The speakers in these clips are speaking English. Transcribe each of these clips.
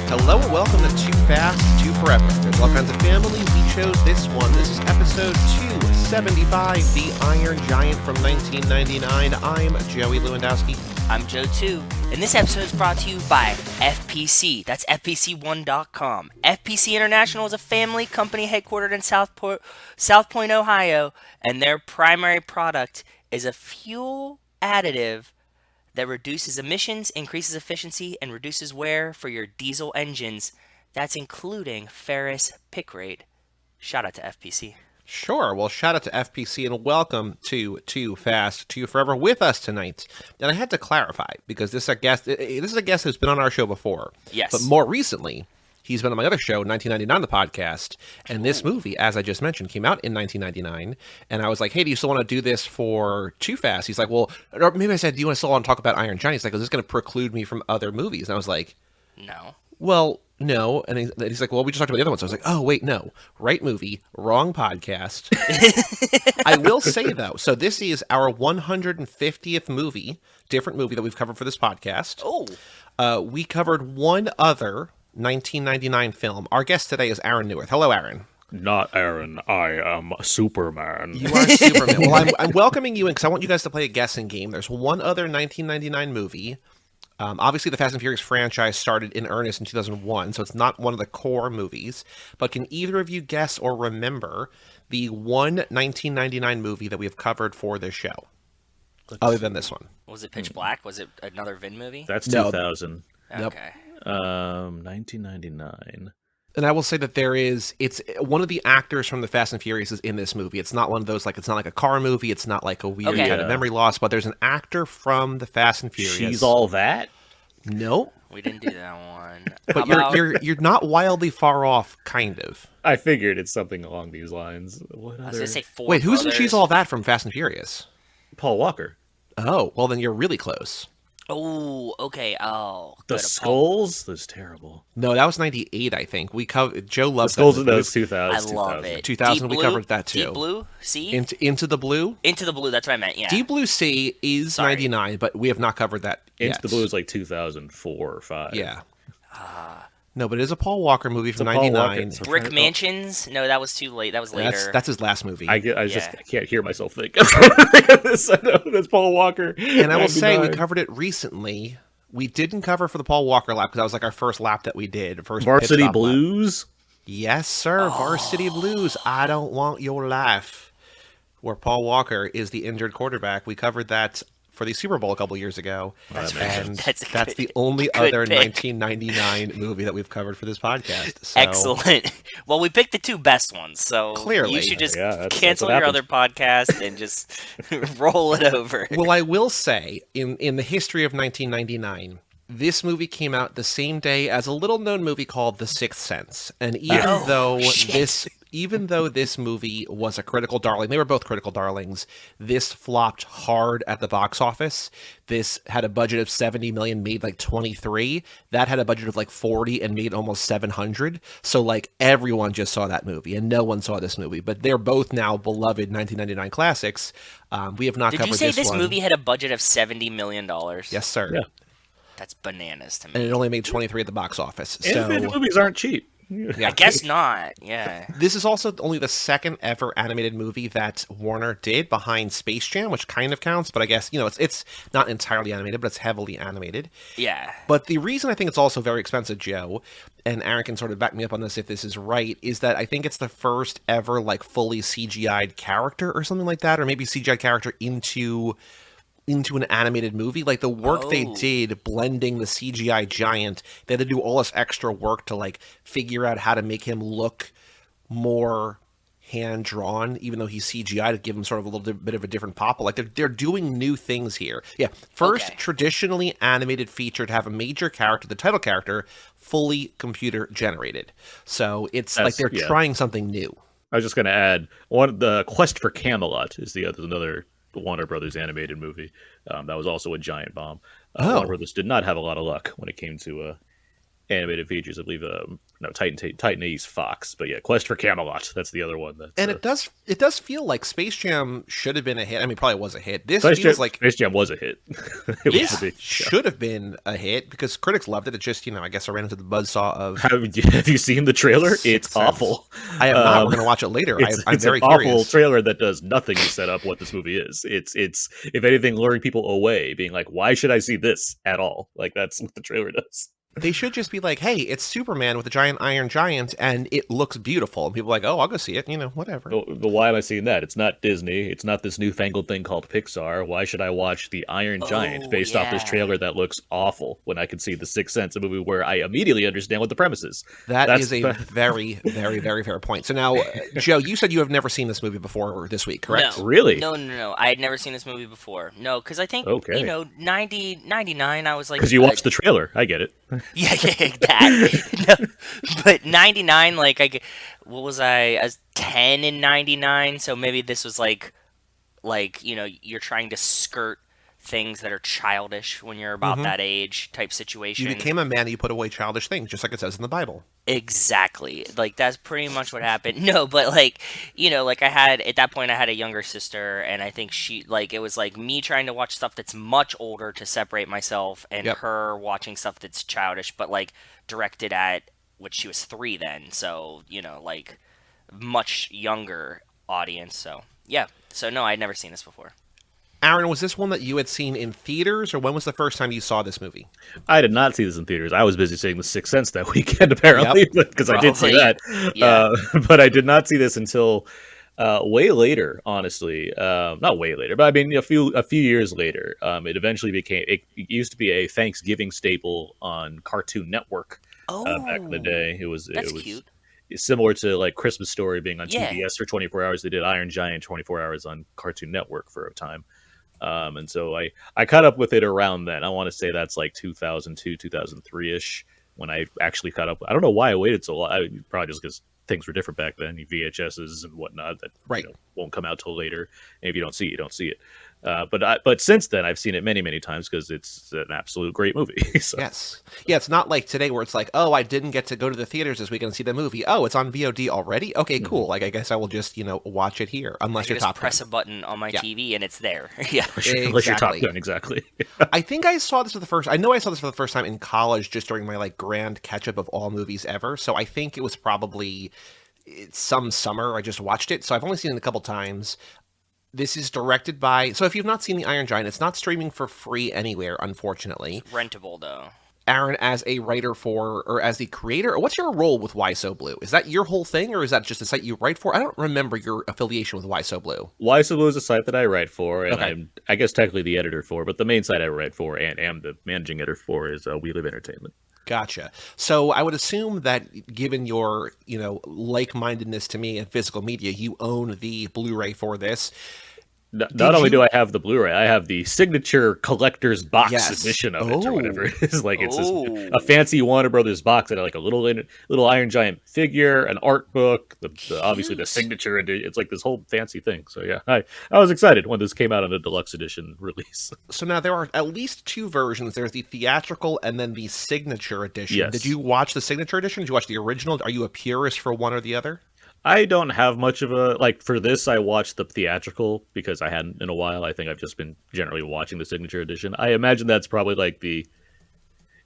Hello and welcome to Too Fast, Too Forever. There's all kinds of family. We chose this one. This is episode 275, The Iron Giant from 1999. I'm Joey Lewandowski. I'm Joe too, and this episode is brought to you by FPC. That's FPC1.com. FPC International is a family company headquartered in South Point, Ohio, and their primary product is a fuel additive that reduces emissions, increases efficiency, and reduces wear for your diesel engines. That's including ferrous pick rate. Shout out to FPC. Sure. Well, shout out to FPC and welcome to Too Fast, Too Forever with us tonight. And I had to clarify because this is a guest who's been on our show before. Yes. But more recently, he's been on my other show, 1999, the podcast. And this movie, as I just mentioned, came out in 1999. And I was like, hey, do you still want to do this for Too Fast? He's like, well, or maybe I said, do you want to still want to talk about Iron Giant? He's like, is this going to preclude me from other movies? And I was like, No. well, no. And he's like, well, we just talked about the other ones. So I was like, oh, wait, no. Right movie, wrong podcast. I will say, though, so this is our 150th movie, different movie that we've covered for this podcast. Oh. We covered one other 1999 film. Our guest today is Aaron Neuwirth. Hello, Aaron. Not Aaron. I am Superman. You are Superman. Well, I'm welcoming you in because I want you guys to play a guessing game. There's one other 1999 movie. Obviously, the Fast and Furious franchise started in earnest in 2001, so it's not one of the core movies. But can either of you guess or remember the one 1999 movie that we have covered for this show, other than this one? Was it Pitch Black? Was it another Vin movie? That's No. 2000. Okay. 1999. And I will say that it's one of the actors from the Fast and Furious is in this movie. It's not one of those, it's not like a car movie. It's not like a weird Okay. kind of memory loss, but there's an actor from the Fast and Furious. She's all that? No. We didn't do that one. But How about- you're not wildly far off, kind of. I figured it's something along these lines. What I was other? gonna say Four Wait, who's in Brothers. She's All That from Fast and Furious? Paul Walker. Oh, well then you're really close. Oh, okay. Oh, The good. Skulls? That's terrible. No, that was 98, I think. Joe The loves Skulls that of movie. those 2000. I love it. 2000, Deep we Blue? covered that too. Deep Blue Sea? Into the Blue? Into the Blue, that's what I meant, yeah. Deep Blue Sea is Sorry. 99, but we have not covered that Into yet. the Blue is like 2004 or 5. Yeah. No, but it is a Paul Walker movie from It's a Paul 99. Walker. Brick Mansions? No, that was too late. That was later. That's his last movie. I Yeah. can't hear myself think. I know that's Paul Walker. And I will say, we 99. covered it recently. We didn't cover for the Paul Walker lap because that was like our first lap that we did. First pit Varsity stop lap. Blues. Yes, sir. Varsity Blues. I Don't Want Your Life. Where Paul Walker is the injured quarterback. We covered that for the Super Bowl a couple years ago. That's and That's that's good- the only good other pick. 1999 movie that we've covered for this podcast. So, Excellent. Well, we picked the two best ones, so Clearly. you should just Yeah, that's cancel what your happens. other podcast and just roll it over. Well, I will say, in the history of 1999, this movie came out the same day as a little-known movie called The Sixth Sense. And even though this movie was a critical darling, they were both critical darlings, this flopped hard at the box office. This had a budget of 70 million, made like 23. That had a budget of like 40 and made almost 700. So like everyone just saw that movie and no one saw this movie. But they're both now beloved 1999 classics. We have not Did covered you say this this one. movie had a budget of $70 million? Yes, sir. Yeah. That's bananas to And me. it only made 23 at the box office. Animated So movies aren't cheap. yeah. I guess not, yeah. This is also only the second ever animated movie that Warner did behind Space Jam, which kind of counts, but I guess, it's not entirely animated, but it's heavily animated. Yeah. But the reason I think it's also very expensive, Joe, and Aaron can sort of back me up on this if this is right, is that I think it's the first ever fully CGI'd character or something like that, or maybe CGI character into an animated movie. Like the work they Oh. did blending the CGI giant, they had to do all this extra work to figure out how to make him look more hand drawn, even though he's CGI, to give him sort of a little bit of a different pop. But they're doing new things here. Yeah, first Okay. traditionally animated feature to have a major character, the title character, fully computer generated. So it's like they're yeah. trying something new. I was just going to add the Quest for Camelot is another Warner Brothers animated movie that was also a giant bomb. Warner Brothers did not have a lot of luck when it came to animated features. I believe, no, Titan AE's Fox, but yeah, Quest for Camelot. That's the other one. That's, And it does feel like Space Jam should have been a hit. I mean, probably was a hit. This feels like Space Jam was a hit. this should have been a hit because critics loved it. It just, I guess I ran into the buzzsaw of. Have you seen the trailer? It's awful. I have not. We're going to watch it later. I'm it's very an curious. awful trailer that does nothing to set up what this movie is. It's if anything, luring people away, being like, why should I see this at all? Like, that's what the trailer does. They should just be like, hey, it's Superman with a giant iron giant, and it looks beautiful. And people are like, oh, I'll go see it, whatever. But why am I seeing that? It's not Disney. It's not this newfangled thing called Pixar. Why should I watch the Iron Giant based off this trailer that looks awful when I can see The Sixth Sense, a movie where I immediately understand what the premise is? That's is a very, very, very fair point. So now, Joe, you said you have never seen this movie before this week, correct? No. Really? No. I had never seen this movie before. No, because I think, 99, I was like... Because you watched the trailer. I get it. Yeah, that. No, but 99, what was I was 10 in 99, so maybe this was like you're trying to skirt things that are childish when you're about that age type situation. You became a man, you put away childish things, just like it says in the Bible. Exactly. That's pretty much what happened. No, but I had, at that point I had a younger sister, and I think she, it was me trying to watch stuff that's much older to separate myself, and her watching stuff that's childish, but directed at, which she was 3 then, so, much younger audience, so, yeah. So, no, I'd never seen this before. Aaron, was this one that you had seen in theaters, or when was the first time you saw this movie? I did not see this in theaters. I was busy seeing The Sixth Sense that weekend, apparently, because I did see that. Yeah. But I did not see this until way later, honestly. Not way later, but I mean a few years later. It eventually became. It used to be a Thanksgiving staple on Cartoon Network back in the day. It was cute. Similar to Christmas Story being on TBS for 24 hours. They did Iron Giant 24 hours on Cartoon Network for a time. And so I caught up with it around then. I want to say that's 2002, 2003-ish when I actually caught up. I don't know why I waited so long. Probably just because things were different back then. VHSs and whatnot that won't come out till later. And if you don't see it, you don't see it. But since then, I've seen it many, many times because it's an absolute great movie. So. Yes. Yeah, it's not like today where it's oh, I didn't get to go to the theaters this weekend and see the movie. Oh, it's on VOD already? Okay, cool. I guess I will just, watch it here. Unless you're Top Gun. Press a button on my TV and it's there. Yeah. Unless you're Top Gun, exactly. I think I saw this I know I saw this for the first time in college just during my, grand catch-up of all movies ever. So I think it was probably some summer I just watched it. So I've only seen it a couple times. This is directed by... So if you've not seen The Iron Giant, it's not streaming for free anywhere, unfortunately. It's rentable, though. Aaron, as a writer for, or as the creator, what's your role with Why So Blue? Is that your whole thing, or is that just a site you write for? I don't remember your affiliation with Why So Blue. Why So Blue is a site that I write for, and I'm, I guess, technically the editor for, but the main site I write for and am the managing editor for is We Live Entertainment. Gotcha. So I would assume that given your, like-mindedness to me in physical media, you own the Blu-ray for this. Not only do I have the Blu-ray, I have the signature collector's box edition of it, or whatever it is. It's a fancy Warner Brothers box that had a little Iron Giant figure, an art book, obviously the signature. It's this whole fancy thing. So yeah, I was excited when this came out on a deluxe edition release. So now there are at least 2 versions. There's the theatrical and then the signature edition. Yes. Did you watch the signature edition? Did you watch the original? Are you a purist for one or the other? I don't have much of a for this. I watched the theatrical because I hadn't in a while. I think I've just been generally watching the signature edition. I imagine that's probably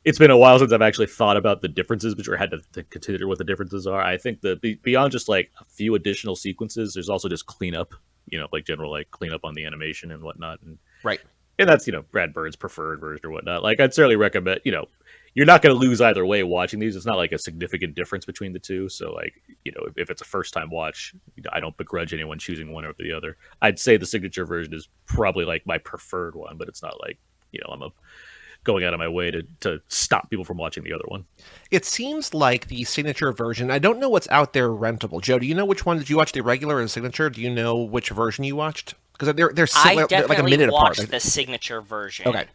it's been a while since I've actually thought about the differences, or had to consider what the differences are. I think beyond just a few additional sequences, there's also just cleanup, general cleanup on the animation and whatnot. And right. And that's, Brad Bird's preferred version or whatnot. I'd certainly recommend, you're not going to lose either way watching these. It's not a significant difference between the two. So if it's a first time watch, I don't begrudge anyone choosing one over the other. I'd say the signature version is probably my preferred one, but it's not I'm going out of my way to stop people from watching the other one. It seems like the signature version, I don't know what's out there rentable. Joe, do you know which one? Did you watch the regular or the signature? Do you know which version you watched? Because they're similar, I definitely a minute apart. Watched the signature version. Okay.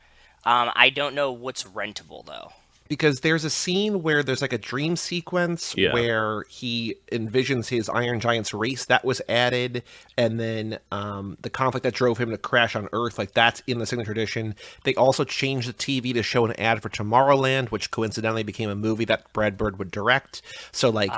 I don't know what's rentable though. because there's a scene where there's like a dream sequence where he envisions his Iron Giants race that was added, and then the conflict that drove him to crash on Earth, like that's in the signature edition. They also changed the TV to show an ad for Tomorrowland, which coincidentally became a movie that Brad Bird would direct. So like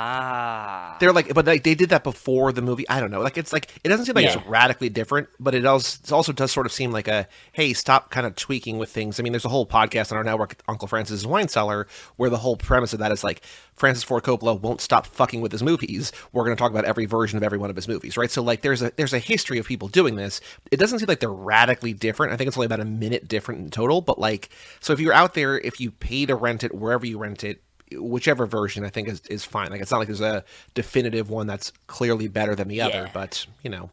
they're like, but like they did that before the movie. I don't know. Like it's like it doesn't seem like it's radically different, but it also does sort of seem like a hey, stop kind of tweaking with things. I mean, there's a whole podcast on our network, Uncle Francis's Wine Cellar, where the whole premise of that is like Francis Ford Coppola won't stop fucking with his movies. We're going to talk about every version of every one of his movies, right? So like there's a history of people doing this. It doesn't seem like they're radically different. I think it's only about a minute different in total, but like, so if you're out there, if you pay to rent it, wherever you rent it, whichever version I think is fine. Like it's not like there's a definitive one that's clearly better than the other, but you know.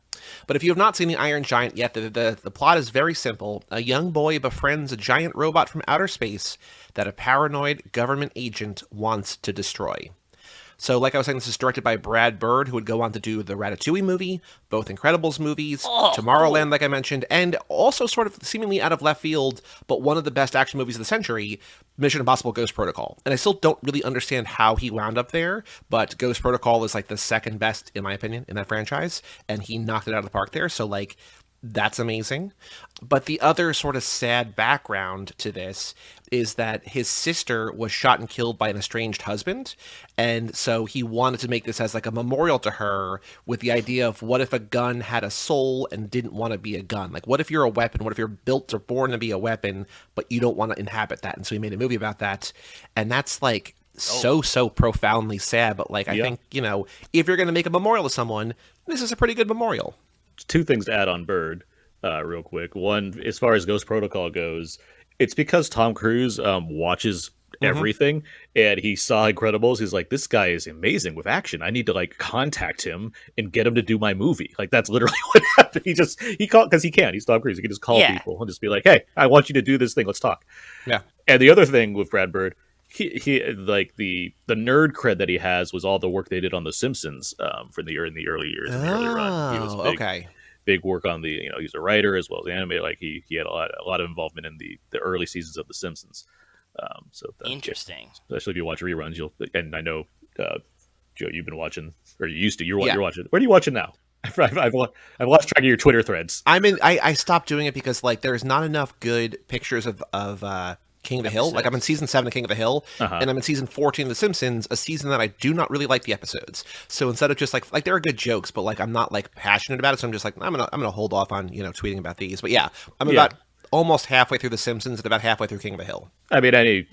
But if you have not seen the Iron Giant yet, the plot is very simple. A young boy befriends a giant robot from outer space that a paranoid government agent wants to destroy. So, like I was saying, this is directed by Brad Bird, who would go on to do the Ratatouille movie, both Incredibles movies, Tomorrowland, like I mentioned, and also sort of seemingly out of left field, but one of the best action movies of the century, Mission Impossible Ghost Protocol. And I still don't really understand how he wound up there, but Ghost Protocol is like the second best, in my opinion, in that franchise, and he knocked it out of the park there. So, like, that's amazing. But the other sort of sad background to this is that his sister was shot and killed by an estranged husband. And so he wanted to make this as like a memorial to her, with the idea of what if a gun had a soul and didn't want to be a gun? Like, what if you're a weapon? What if you're built or born to be a weapon, but you don't want to inhabit that? And so he made a movie about that. And that's like so profoundly sad. But like, I think, you know, if you're going to make a memorial to someone, this is a pretty good memorial. Two things to add on Bird, real quick. One, as far as Ghost Protocol goes, it's because Tom Cruise watches everything, and he saw Incredibles. He's like, this guy is amazing with action. I need to like contact him and get him to do my movie. Like that's literally what happened. He called because he's Tom Cruise. He can just call people and just be like, hey, I want you to do this thing. Let's talk. Yeah. And the other thing with Brad Bird, he like the nerd cred that he has was all the work they did on The Simpsons in the early years in the early run. He was big work on the, you know, he's a writer as well as animator. Like he had a lot of involvement in the early seasons of The Simpsons. Interesting. Especially if you watch reruns, and I know Joe, you've been watching, or you used to. You're watching. Where are you watching now? I've lost track of your Twitter threads. I stopped doing it because like there's not enough good pictures of King of the Hill. Like I'm in season 7 of King of the Hill, and I'm in season 14 of The Simpsons, a season that I do not really like the episodes. So instead of just like there are good jokes, but like I'm not like passionate about it. So I'm just like I'm gonna hold off on, you know, tweeting about these. But yeah, I'm about almost halfway through The Simpsons and about halfway through King of the Hill. I mean, any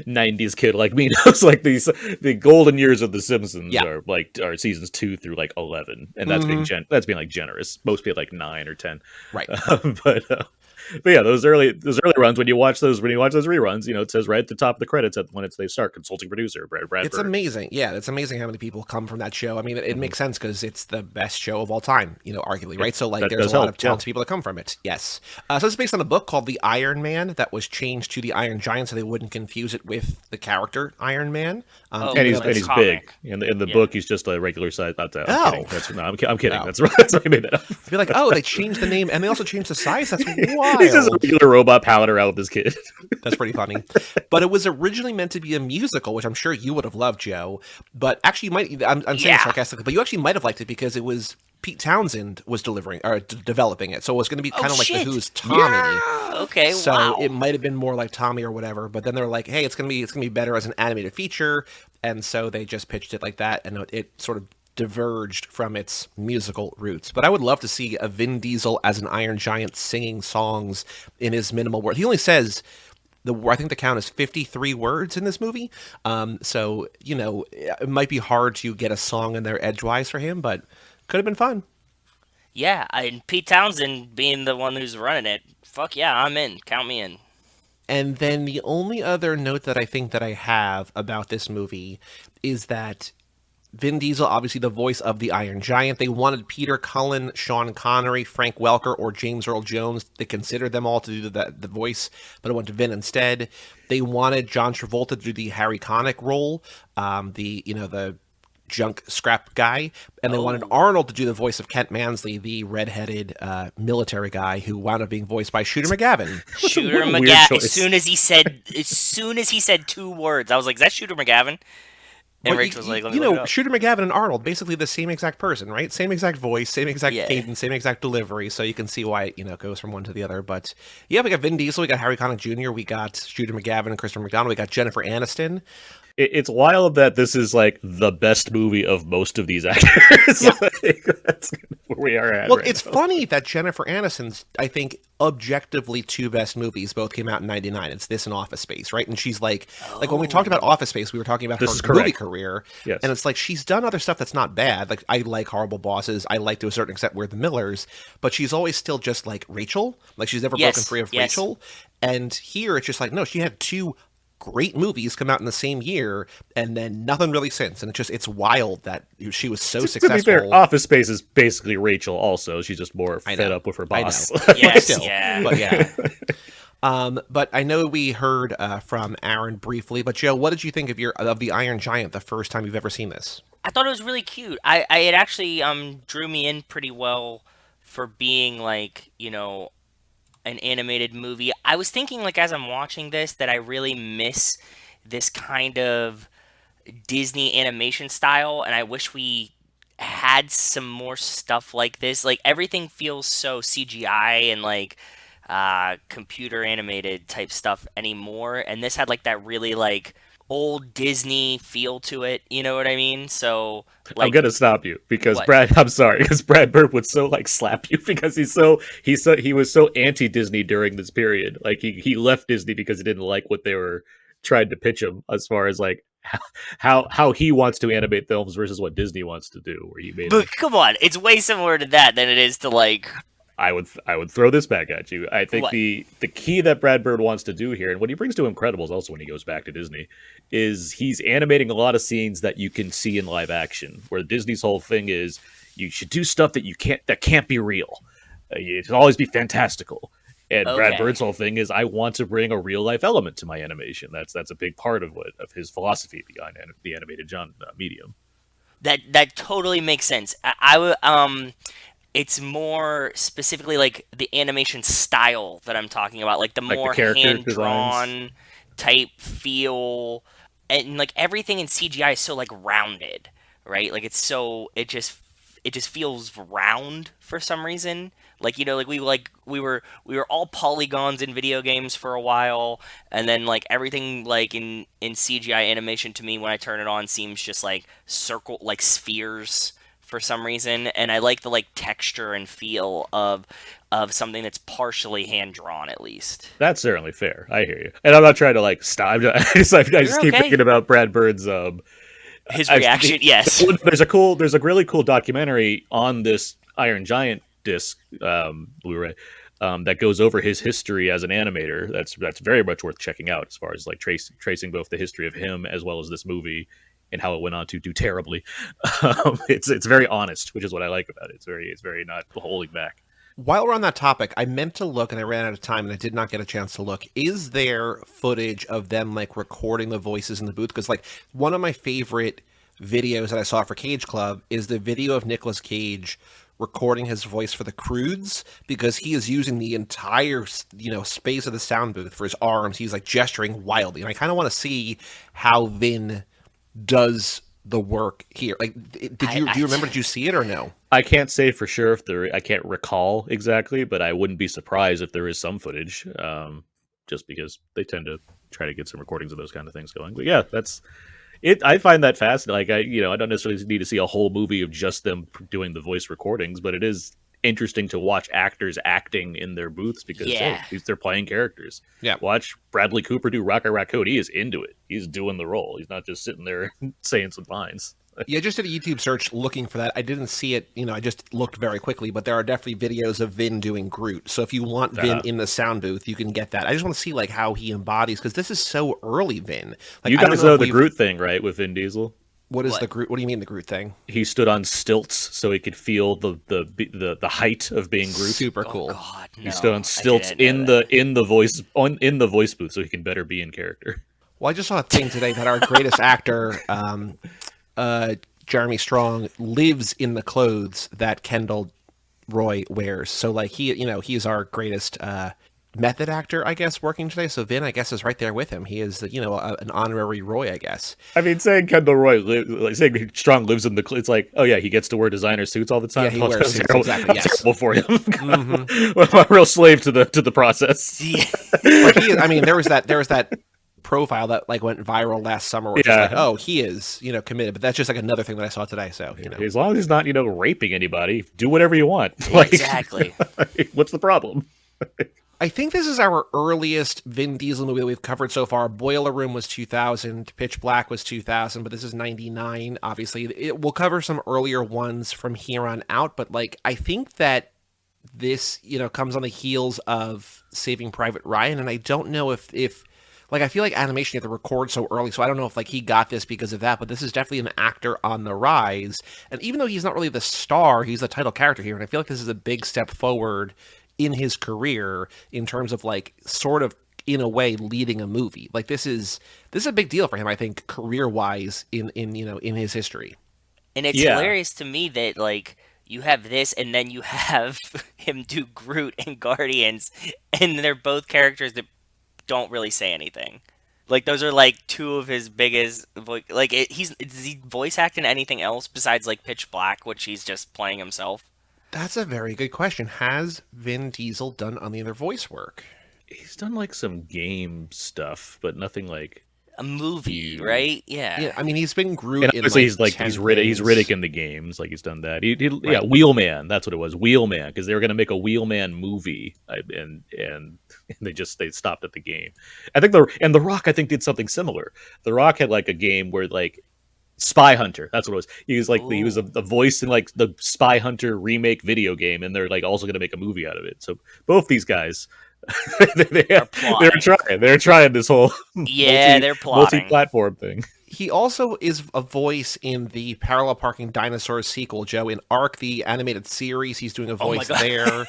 90s kid like me knows like the golden years of The Simpsons are seasons 2 through like 11, and that's being like generous. Most people like 9 or 10, right? But yeah, those early runs, when you watch those reruns, you know, it says right at the top of the credits when they start, consulting producer Brad It's Bird. Amazing. Yeah, it's amazing how many people come from that show. I mean, it makes sense because it's the best show of all time, you know, arguably, right? So like there's a lot of talented people that come from it. Yes. So it's based on a book called The Iron Man that was changed to The Iron Giant so they wouldn't confuse it with the character Iron Man. And he's big. In the book, he's just a regular size. Not that. I'm kidding. No. That's right. I made that up. I feel like, they changed the name and they also changed the size. That's wild. He's just a regular robot pallet around with this kid. That's pretty funny. But it was originally meant to be a musical, which I'm sure you would have loved, Joe. But actually, you might. I'm saying it sarcastically, but you actually might have liked it because it was Pete Townsend was developing it, so it was going to be kind of like the Who's Tommy. Yeah. Okay, so it might have been more like Tommy or whatever. But then they're like, hey, it's gonna be better as an animated feature, and so they just pitched it like that, and it sort of diverged from its musical roots. But I would love to see a Vin Diesel as an Iron Giant singing songs in his minimal world. He only says I think the count is 53 words in this movie. So, you know, it might be hard to get a song in there edgewise for him, but could have been fun. Yeah, and Pete Townsend being the one who's running it, fuck yeah, I'm in. Count me in. And then the only other note that I think that I have about this movie is that Vin Diesel, obviously the voice of the Iron Giant. They wanted Peter Cullen, Sean Connery, Frank Welker, or James Earl Jones. They considered them all to do the voice, but it went to Vin instead. They wanted John Travolta to do the Harry Connick role, the junk scrap guy, and they wanted Arnold to do the voice of Kent Mansley, the redheaded military guy who wound up being voiced by Shooter McGavin. Shooter McGavin. As soon as he said 2 words, I was like, "Is that Shooter McGavin?" And Rach was like, "Let me look it up." Shooter McGavin and Arnold, basically the same exact person, right? Same exact voice, same exact cadence, same exact delivery. So you can see why it goes from one to the other. But yeah, we got Vin Diesel, we got Harry Connick Jr., we got Shooter McGavin and Christopher McDonald, we got Jennifer Aniston. It's wild that this is like the best movie of most of these actors. Yeah. That's where we are at. Well, right it's now. funny that Jennifer Aniston's, I think, objectively 2 best movies both came out in '99. It's this and Office Space, right? And she's like when we talked about Office Space, we were talking about her movie career. Yes. And it's like she's done other stuff that's not bad. Like I like Horrible Bosses. I like to a certain extent We're the Millers, but she's always still just like Rachel. Like she's never broken free of Rachel. And here it's just like, no, she had 2 great movies come out in the same year and then nothing really since, and it's wild that she was so successful. To be fair, Office Space is basically Rachel also. She's just more fed up with her boss. Yes, but I know we heard from Aaron briefly, but Joe, what did you think of the Iron Giant the first time you've ever seen this? I thought it was really cute. It actually drew me in pretty well for being like, an animated movie. I was thinking, like, as I'm watching this, that I really miss this kind of Disney animation style, and I wish we had some more stuff like this. Like, everything feels so CGI and like computer animated type stuff anymore, and this had like that really like old Disney feel to it, you know what I mean? So like, I'm gonna stop you because what? Brad Bird would so like slap you because he was so anti-Disney during this period. Like he left Disney because he didn't like what they were trying to pitch him as far as like how he wants to animate films versus what Disney wants to do. Where he made, but come on, it's way similar to that than it is to like. I would throw this back at you. I think the key that Brad Bird wants to do here, and what he brings to Incredibles also when he goes back to Disney, is he's animating a lot of scenes that you can see in live action. Where Disney's whole thing is you should do stuff that can't be real. It should always be fantastical. And Brad Bird's whole thing is I want to bring a real life element to my animation. That's a big part of his philosophy behind the animated medium. That totally makes sense. It's more specifically like the animation style that I'm talking about, like the more hand-drawn type feel, and like everything in CGI is so like rounded, right? Like it just feels round for some reason. Like we were all polygons in video games for a while, and then like everything like in CGI animation to me when I turn it on seems just like circle, like spheres for some reason, and I like the like texture and feel of something that's partially hand drawn at least. That's certainly fair. I hear you, and I'm not trying to like stop. I just keep thinking about Brad Bird's his reaction. Yes, there's a really cool documentary on this Iron Giant disc Blu-ray that goes over his history as an animator. That's very much worth checking out as far as like tracing both the history of him as well as this movie and how it went on to do terribly. It's very honest, which is what I like about it. It's very not holding back. While we're on that topic, I meant to look and I ran out of time and I did not get a chance to look. Is there footage of them like recording the voices in the booth? Because like one of my favorite videos that I saw for Cage Club is the video of Nicolas Cage recording his voice for the Croods, because he is using the entire space of the sound booth for his arms. He's like gesturing wildly, and I kind of want to see how Vin does the work here. Like, do you remember? Did you see it or no? I can't say for sure I can't recall exactly, but I wouldn't be surprised if there is some footage. Just because they tend to try to get some recordings of those kind of things going. But yeah, that's it. I find that fascinating. Like I don't necessarily need to see a whole movie of just them doing the voice recordings, but it is interesting to watch actors acting in their booths because they're playing characters. Yeah. Watch Bradley Cooper do Rocket Raccoon. He is into it. He's doing the role. He's not just sitting there saying some lines. Yeah, I just did a YouTube search looking for that. I didn't see it, I just looked very quickly, but there are definitely videos of Vin doing Groot. So if you want Vin in the sound booth, you can get that. I just want to see like how he embodies, because this is so early Vin. Like, you guys know the Groot thing, right, with Vin Diesel? What is the Groot? What do you mean the Groot thing? He stood on stilts so he could feel the height of being Groot. Super cool. Oh God, no, he stood on stilts in the voice booth so he can better be in character. Well, I just saw a thing today that our greatest actor, Jeremy Strong lives in the clothes that Kendall Roy wears. So like he's our greatest method actor, I guess, working today. So Vin, I guess, is right there with him. He is, an honorary Roy, I guess. I mean, saying Kendall Roy, saying Strong lives in the, it's like, oh yeah, he gets to wear designer suits all the time. Yeah, he wears suits, exactly. Yes, terrible for him. I'm a real slave to the process. Yeah. But he is, I mean, there was that profile that like went viral last summer, which is like, oh, he is, committed. But that's just like another thing that I saw today. So as long as he's not, raping anybody, do whatever you want. Like, exactly. What's the problem? I think this is our earliest Vin Diesel movie that we've covered so far. Boiler Room was 2000, Pitch Black was 2000, but this is 99. Obviously, we'll cover some earlier ones from here on out, but like I think that this, comes on the heels of Saving Private Ryan, and I don't know if like I feel like animation you have to record so early, so I don't know if like he got this because of that, but this is definitely an actor on the rise. And even though he's not really the star, he's the title character here, and I feel like this is a big step forward in his career in terms of like sort of in a way leading a movie. Like this is a big deal for him, I think, career wise in his history. And it's hilarious to me that like you have this and then you have him do Groot and Guardians, and they're both characters that don't really say anything. Like those are like two of his biggest is he voice acting anything else besides like Pitch Black, which he's just playing himself? That's a very good question. Has Vin Diesel done any other voice work? He's done like some game stuff, but nothing like a movie, right? Yeah. I mean, he's been Groot. And obviously, he's Riddick in the games. Like he's done that. Yeah, Wheelman. That's what it was, Wheelman, because they were going to make a Wheelman movie, and they stopped at the game. I think the Rock, I think, did something similar. The Rock had like a game where like Spy Hunter. That's what it was. He was like he was a voice in like the Spy Hunter remake video game, and they're like also going to make a movie out of it. So both these guys. They're trying this whole they're plotting multi-platform thing. He also is a voice in the Parallel Parking Dinosaurs sequel, Joe, in Ark, the animated series. He's doing a voice there.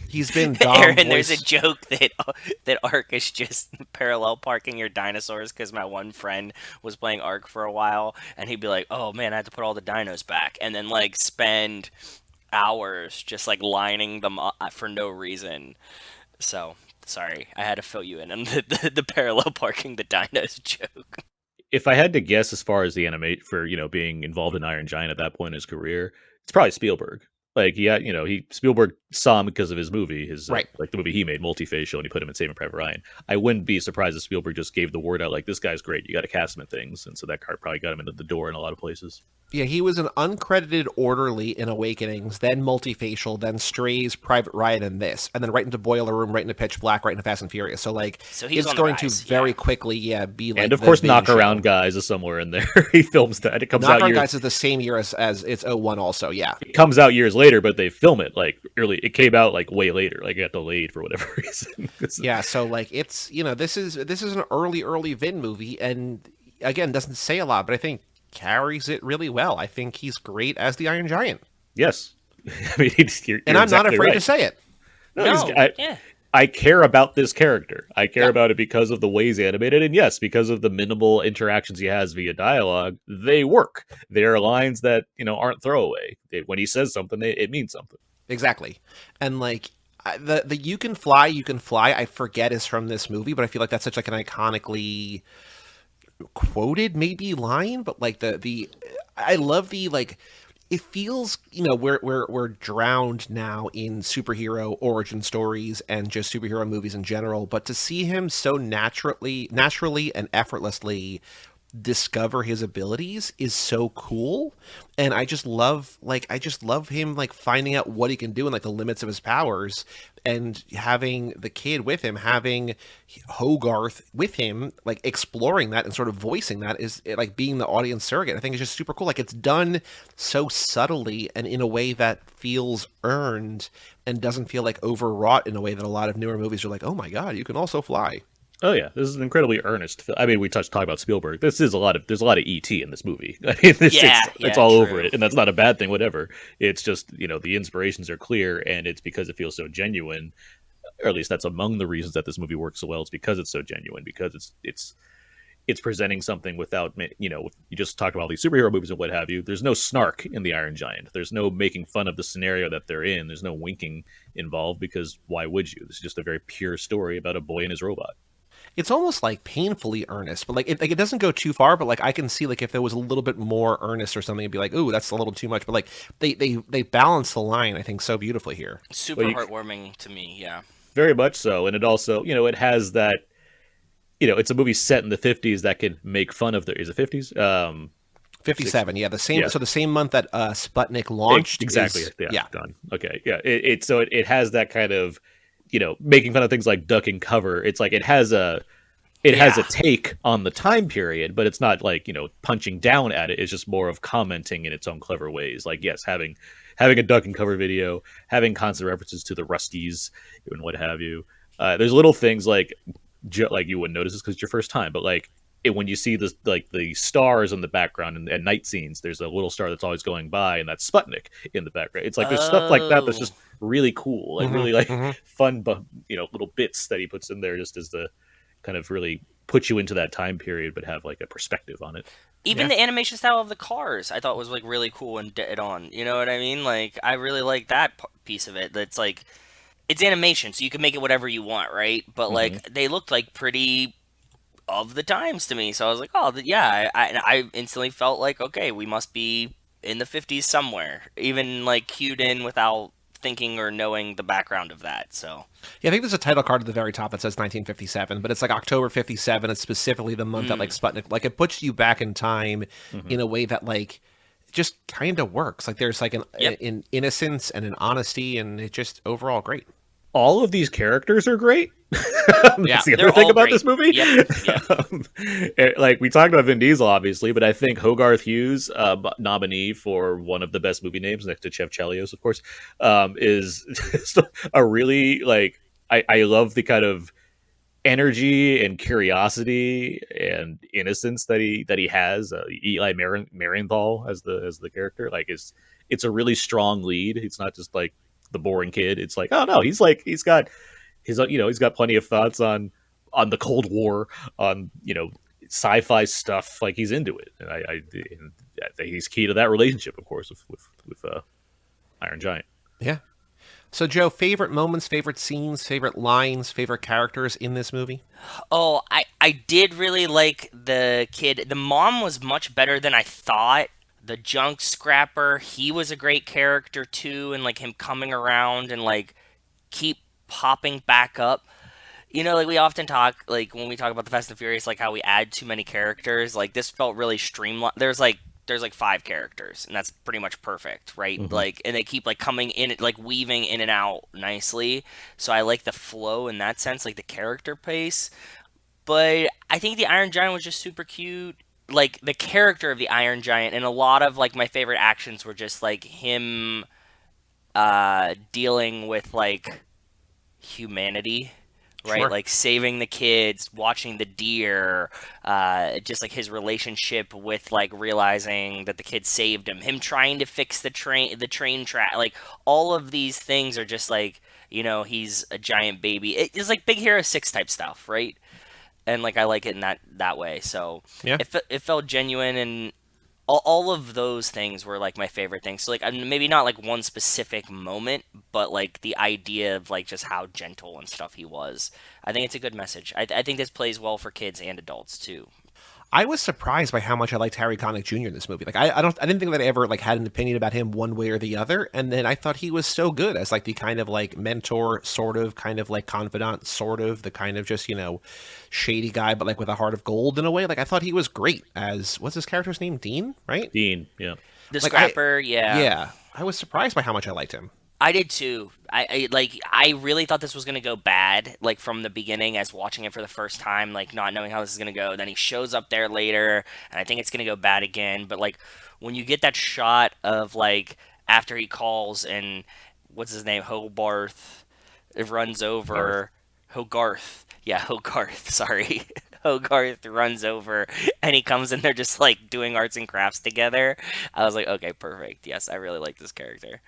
He's been Aaron, there's a joke that Ark is just parallel parking your dinosaurs, because my one friend was playing Ark for a while, and he'd be like, oh man, I had to put all the dinos back, and then like spend hours just like lining them up for no reason. So, sorry, I had to fill you in on the parallel parking the dinos joke. If I had to guess as far as the animate for, being involved in Iron Giant at that point in his career, it's probably Spielberg. Like, Spielberg saw him because of his movie, like the movie he made, Multifacial, and he put him in Saving Private Ryan. I wouldn't be surprised if Spielberg just gave the word out, like, this guy's great, you got to cast him in things. And so that card probably got him into the door in a lot of places. Yeah, he was an uncredited orderly in Awakenings, then Multifacial, then Strays, Private Ryan, and this. And then right into Boiler Room, right into Pitch Black, right into Fast and Furious. So, like, it's going to very quickly, be like. And of course, Knock Around Guys is somewhere in there. He films that. It comes out. Knock Around Guys is the same year as it's 01 also, yeah. It comes out years later, but they film it like early. It came out like way later. Like it got delayed for whatever reason. Yeah, so like it's, this is an early Vin movie, and again, doesn't say a lot, but I think carries it really well. I think he's great as the Iron Giant. Yes. I mean, you're I'm exactly not afraid right. to say it. I care about this character. I care about it because of the way he's animated, and yes, because of the minimal interactions he has via dialogue. They work. They are lines that aren't throwaway. When he says something, it means something. Exactly. And like the "You can fly, I forget is from this movie, but I feel like that's such like an iconically quoted maybe line, but like I love the like. It feels, we're drowned now in superhero origin stories and just superhero movies in general, but to see him so naturally and effortlessly discover his abilities is so cool. And I just love him like finding out what he can do and like the limits of his powers, and having the kid with him, having Hogarth with him, like exploring that and sort of voicing that is like being the audience surrogate. I think it's just super cool. Like it's done so subtly and in a way that feels earned and doesn't feel like overwrought in a way that a lot of newer movies are like, oh my God, you can also fly. Oh yeah, this is an incredibly earnest film. I mean, we talk about Spielberg. There's a lot of ET in this movie. I mean, it's all over it, and that's not a bad thing. Whatever. It's just the inspirations are clear, and it's because it feels so genuine. Or at least that's among the reasons that this movie works so well. It's because it's so genuine. Because it's presenting something without, you know, you just talked about all these superhero movies and what have you. There's no snark in the Iron Giant. There's no making fun of the scenario that they're in. There's no winking involved, because why would you? This is just a very pure story about a boy and his robot. It's almost like painfully earnest, but like it doesn't go too far. But like I can see like if there was a little bit more earnest or something, it'd be like, ooh, that's a little too much. But like they balance the line, I think, so beautifully here. Super heartwarming to me, yeah. Very much so, and it also, you know, it has that, you know, it's a movie set in the 50s that can make fun of the, is it 50s? 57, yeah, the same. Yeah. So the same month that Sputnik launched. Exactly. Is, yeah. Done. Okay. Yeah. It has that kind of, you know, making fun of things like duck and cover. It's like it has a take on the time period, but it's not like, you know, punching down at it. It's just more of commenting in its own clever ways. Like, yes, having a duck and cover video, having constant references to the Rusties and what have you. There's little things like you wouldn't notice this because it's your first time, but like when you see the stars in the background and night scenes, there's a little star that's always going by, and that's Sputnik in the background. It's like there's stuff like that that's just really cool, like really like fun, you know, little bits that he puts in there just as the kind of really put you into that time period, but have like a perspective on it. Even the animation style of the cars, I thought was like really cool and dead on. You know what I mean? Like I really like that piece of it. That's like it's animation, so you can make it whatever you want, right? But like they looked like pretty of the times to me, so I was like, oh yeah. I instantly felt like, okay, we must be in the 50s somewhere, even like cued in without thinking or knowing the background of that. So yeah, I think there's a title card at the very top that says 1957, but it's like October 57. It's specifically the month that like Sputnik, like it puts you back in time in a way that like just kind of works. Like there's like an innocence and an honesty, and it's just overall great. All of these characters are great. That's the other thing about this movie. Yep. Like we talked about Vin Diesel, obviously, but I think Hogarth Hughes, nominee for one of the best movie names next to Chev Chelios, of course, is a really like I love the kind of energy and curiosity and innocence that he has. Eli Marienthal as the character, like it's a really strong lead. It's not just like the boring kid. It's like, oh no, he's got his, you know, he's got plenty of thoughts on the Cold War, on, you know, sci-fi stuff. Like he's into it, and I think he's key to that relationship, of course, with Iron Giant. Yeah. So Joe, favorite moments, favorite scenes, favorite lines, favorite characters in this movie? Oh, I did really like the kid. The mom was much better than I thought. The junk scrapper, he was a great character too, and like him coming around and like keep popping back up. You know, like we often talk, like when we talk about the Fast and Furious, like how we add too many characters. Like this felt really streamlined. There's like 5 characters, and that's pretty much perfect, right? Like, and they keep like coming in, like weaving in and out nicely. So I like the flow in that sense, like the character pace. But I think the Iron Giant was just super cute. Like the character of the Iron Giant, and a lot of like my favorite actions were just like him dealing with like humanity, right? Sure. Like saving the kids, watching the deer, just like his relationship with like realizing that the kid saved him trying to fix the train track. Like all of these things are just like, you know, he's a giant baby. It's like Big Hero 6 type stuff, right? And like I like it in that way. So yeah, it felt genuine, and all of those things were like my favorite things. So like maybe not like one specific moment, but like the idea of like just how gentle and stuff he was. I think it's a good message. I think this plays well for kids and adults too. I was surprised by how much I liked Harry Connick Jr. in this movie. Like I didn't think that I ever like had an opinion about him one way or the other. And then I thought he was so good as like the kind of like mentor, sort of, kind of like confidant, sort of, the kind of just, you know, shady guy, but like with a heart of gold in a way. Like I thought he was great as, what's his character's name? Dean, right? Dean, yeah. The scrapper, yeah. Yeah. I was surprised by how much I liked him. I did too. I really thought this was gonna go bad, like from the beginning, as watching it for the first time, like not knowing how this is gonna go. Then he shows up there later, and I think it's gonna go bad again. But like when you get that shot of like after he calls and what's his name, Hogarth, it runs over Hogarth. Yeah, Hogarth. Sorry. Hogarth runs over and he comes in there just like doing arts and crafts together. I was like, okay, perfect. Yes, I really like this character.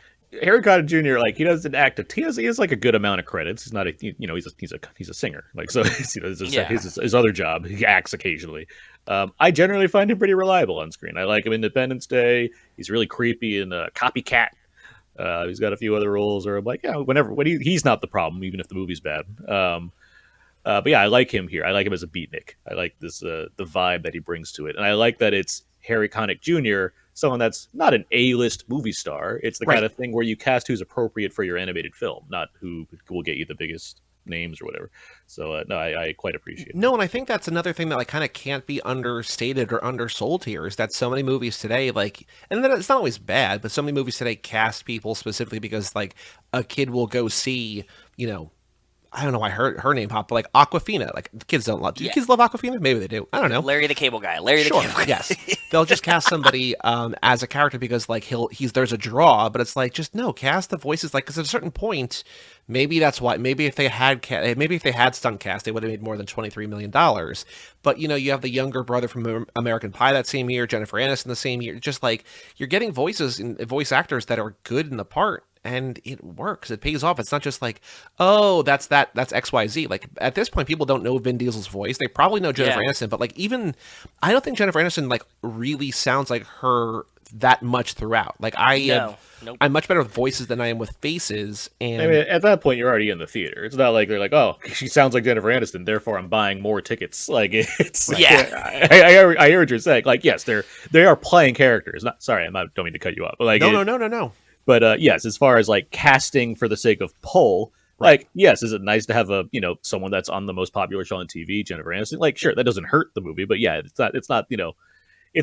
Harry Connick Jr. Like he doesn't act. He has like a good amount of credits. He's not a he's a singer. Like so, his other job. He acts occasionally. I generally find him pretty reliable on screen. I like him in Independence Day. He's really creepy in Copycat. He's got a few other roles, or I'm like, yeah, when he's not the problem, even if the movie's bad. But yeah, I like him here. I like him as a beatnik. I like this the vibe that he brings to it, and I like that it's Harry Connick Jr., someone that's not an A-list movie star. It's the kind of thing where you cast who's appropriate for your animated film, not who will get you the biggest names or whatever. So no, I quite appreciate it. No, and I think that's another thing that like kind of can't be understated or undersold here is that so many movies today, like, and then it's not always bad, but so many movies today cast people specifically because like a kid will go see, I don't know why her name popped, but like Aquafina. Like the kids don't love. Do kids love Aquafina? Maybe they do. I don't know. Larry the Cable Guy. Larry the Cable Guy. Yes. They'll just cast somebody as a character because like there's a draw, but it's like just no, cast the voices like because at a certain point, maybe that's why. Maybe if they had stunt cast, they would have made more than $23 million. But you have the younger brother from American Pie that same year, Jennifer Aniston the same year. Just like you're getting voices and voice actors that are good in the part. And it works. It pays off. It's not just like, oh, that's XYZ. Like at this point, people don't know Vin Diesel's voice. They probably know Jennifer Aniston, but like even I don't think Jennifer Aniston like really sounds like her that much throughout. Like I'm much better with voices than I am with faces. And I mean, at that point, you're already in the theater. It's not like they're like, oh, she sounds like Jennifer Aniston, therefore I'm buying more tickets. Like it's I hear what you're saying. Like yes, they are playing characters. Don't mean to cut you off, but like no. But yes, as far as like casting for the sake of pull, like yes, is it nice to have someone that's on the most popular show on TV, Jennifer Aniston? Like sure, that doesn't hurt the movie, but yeah, it's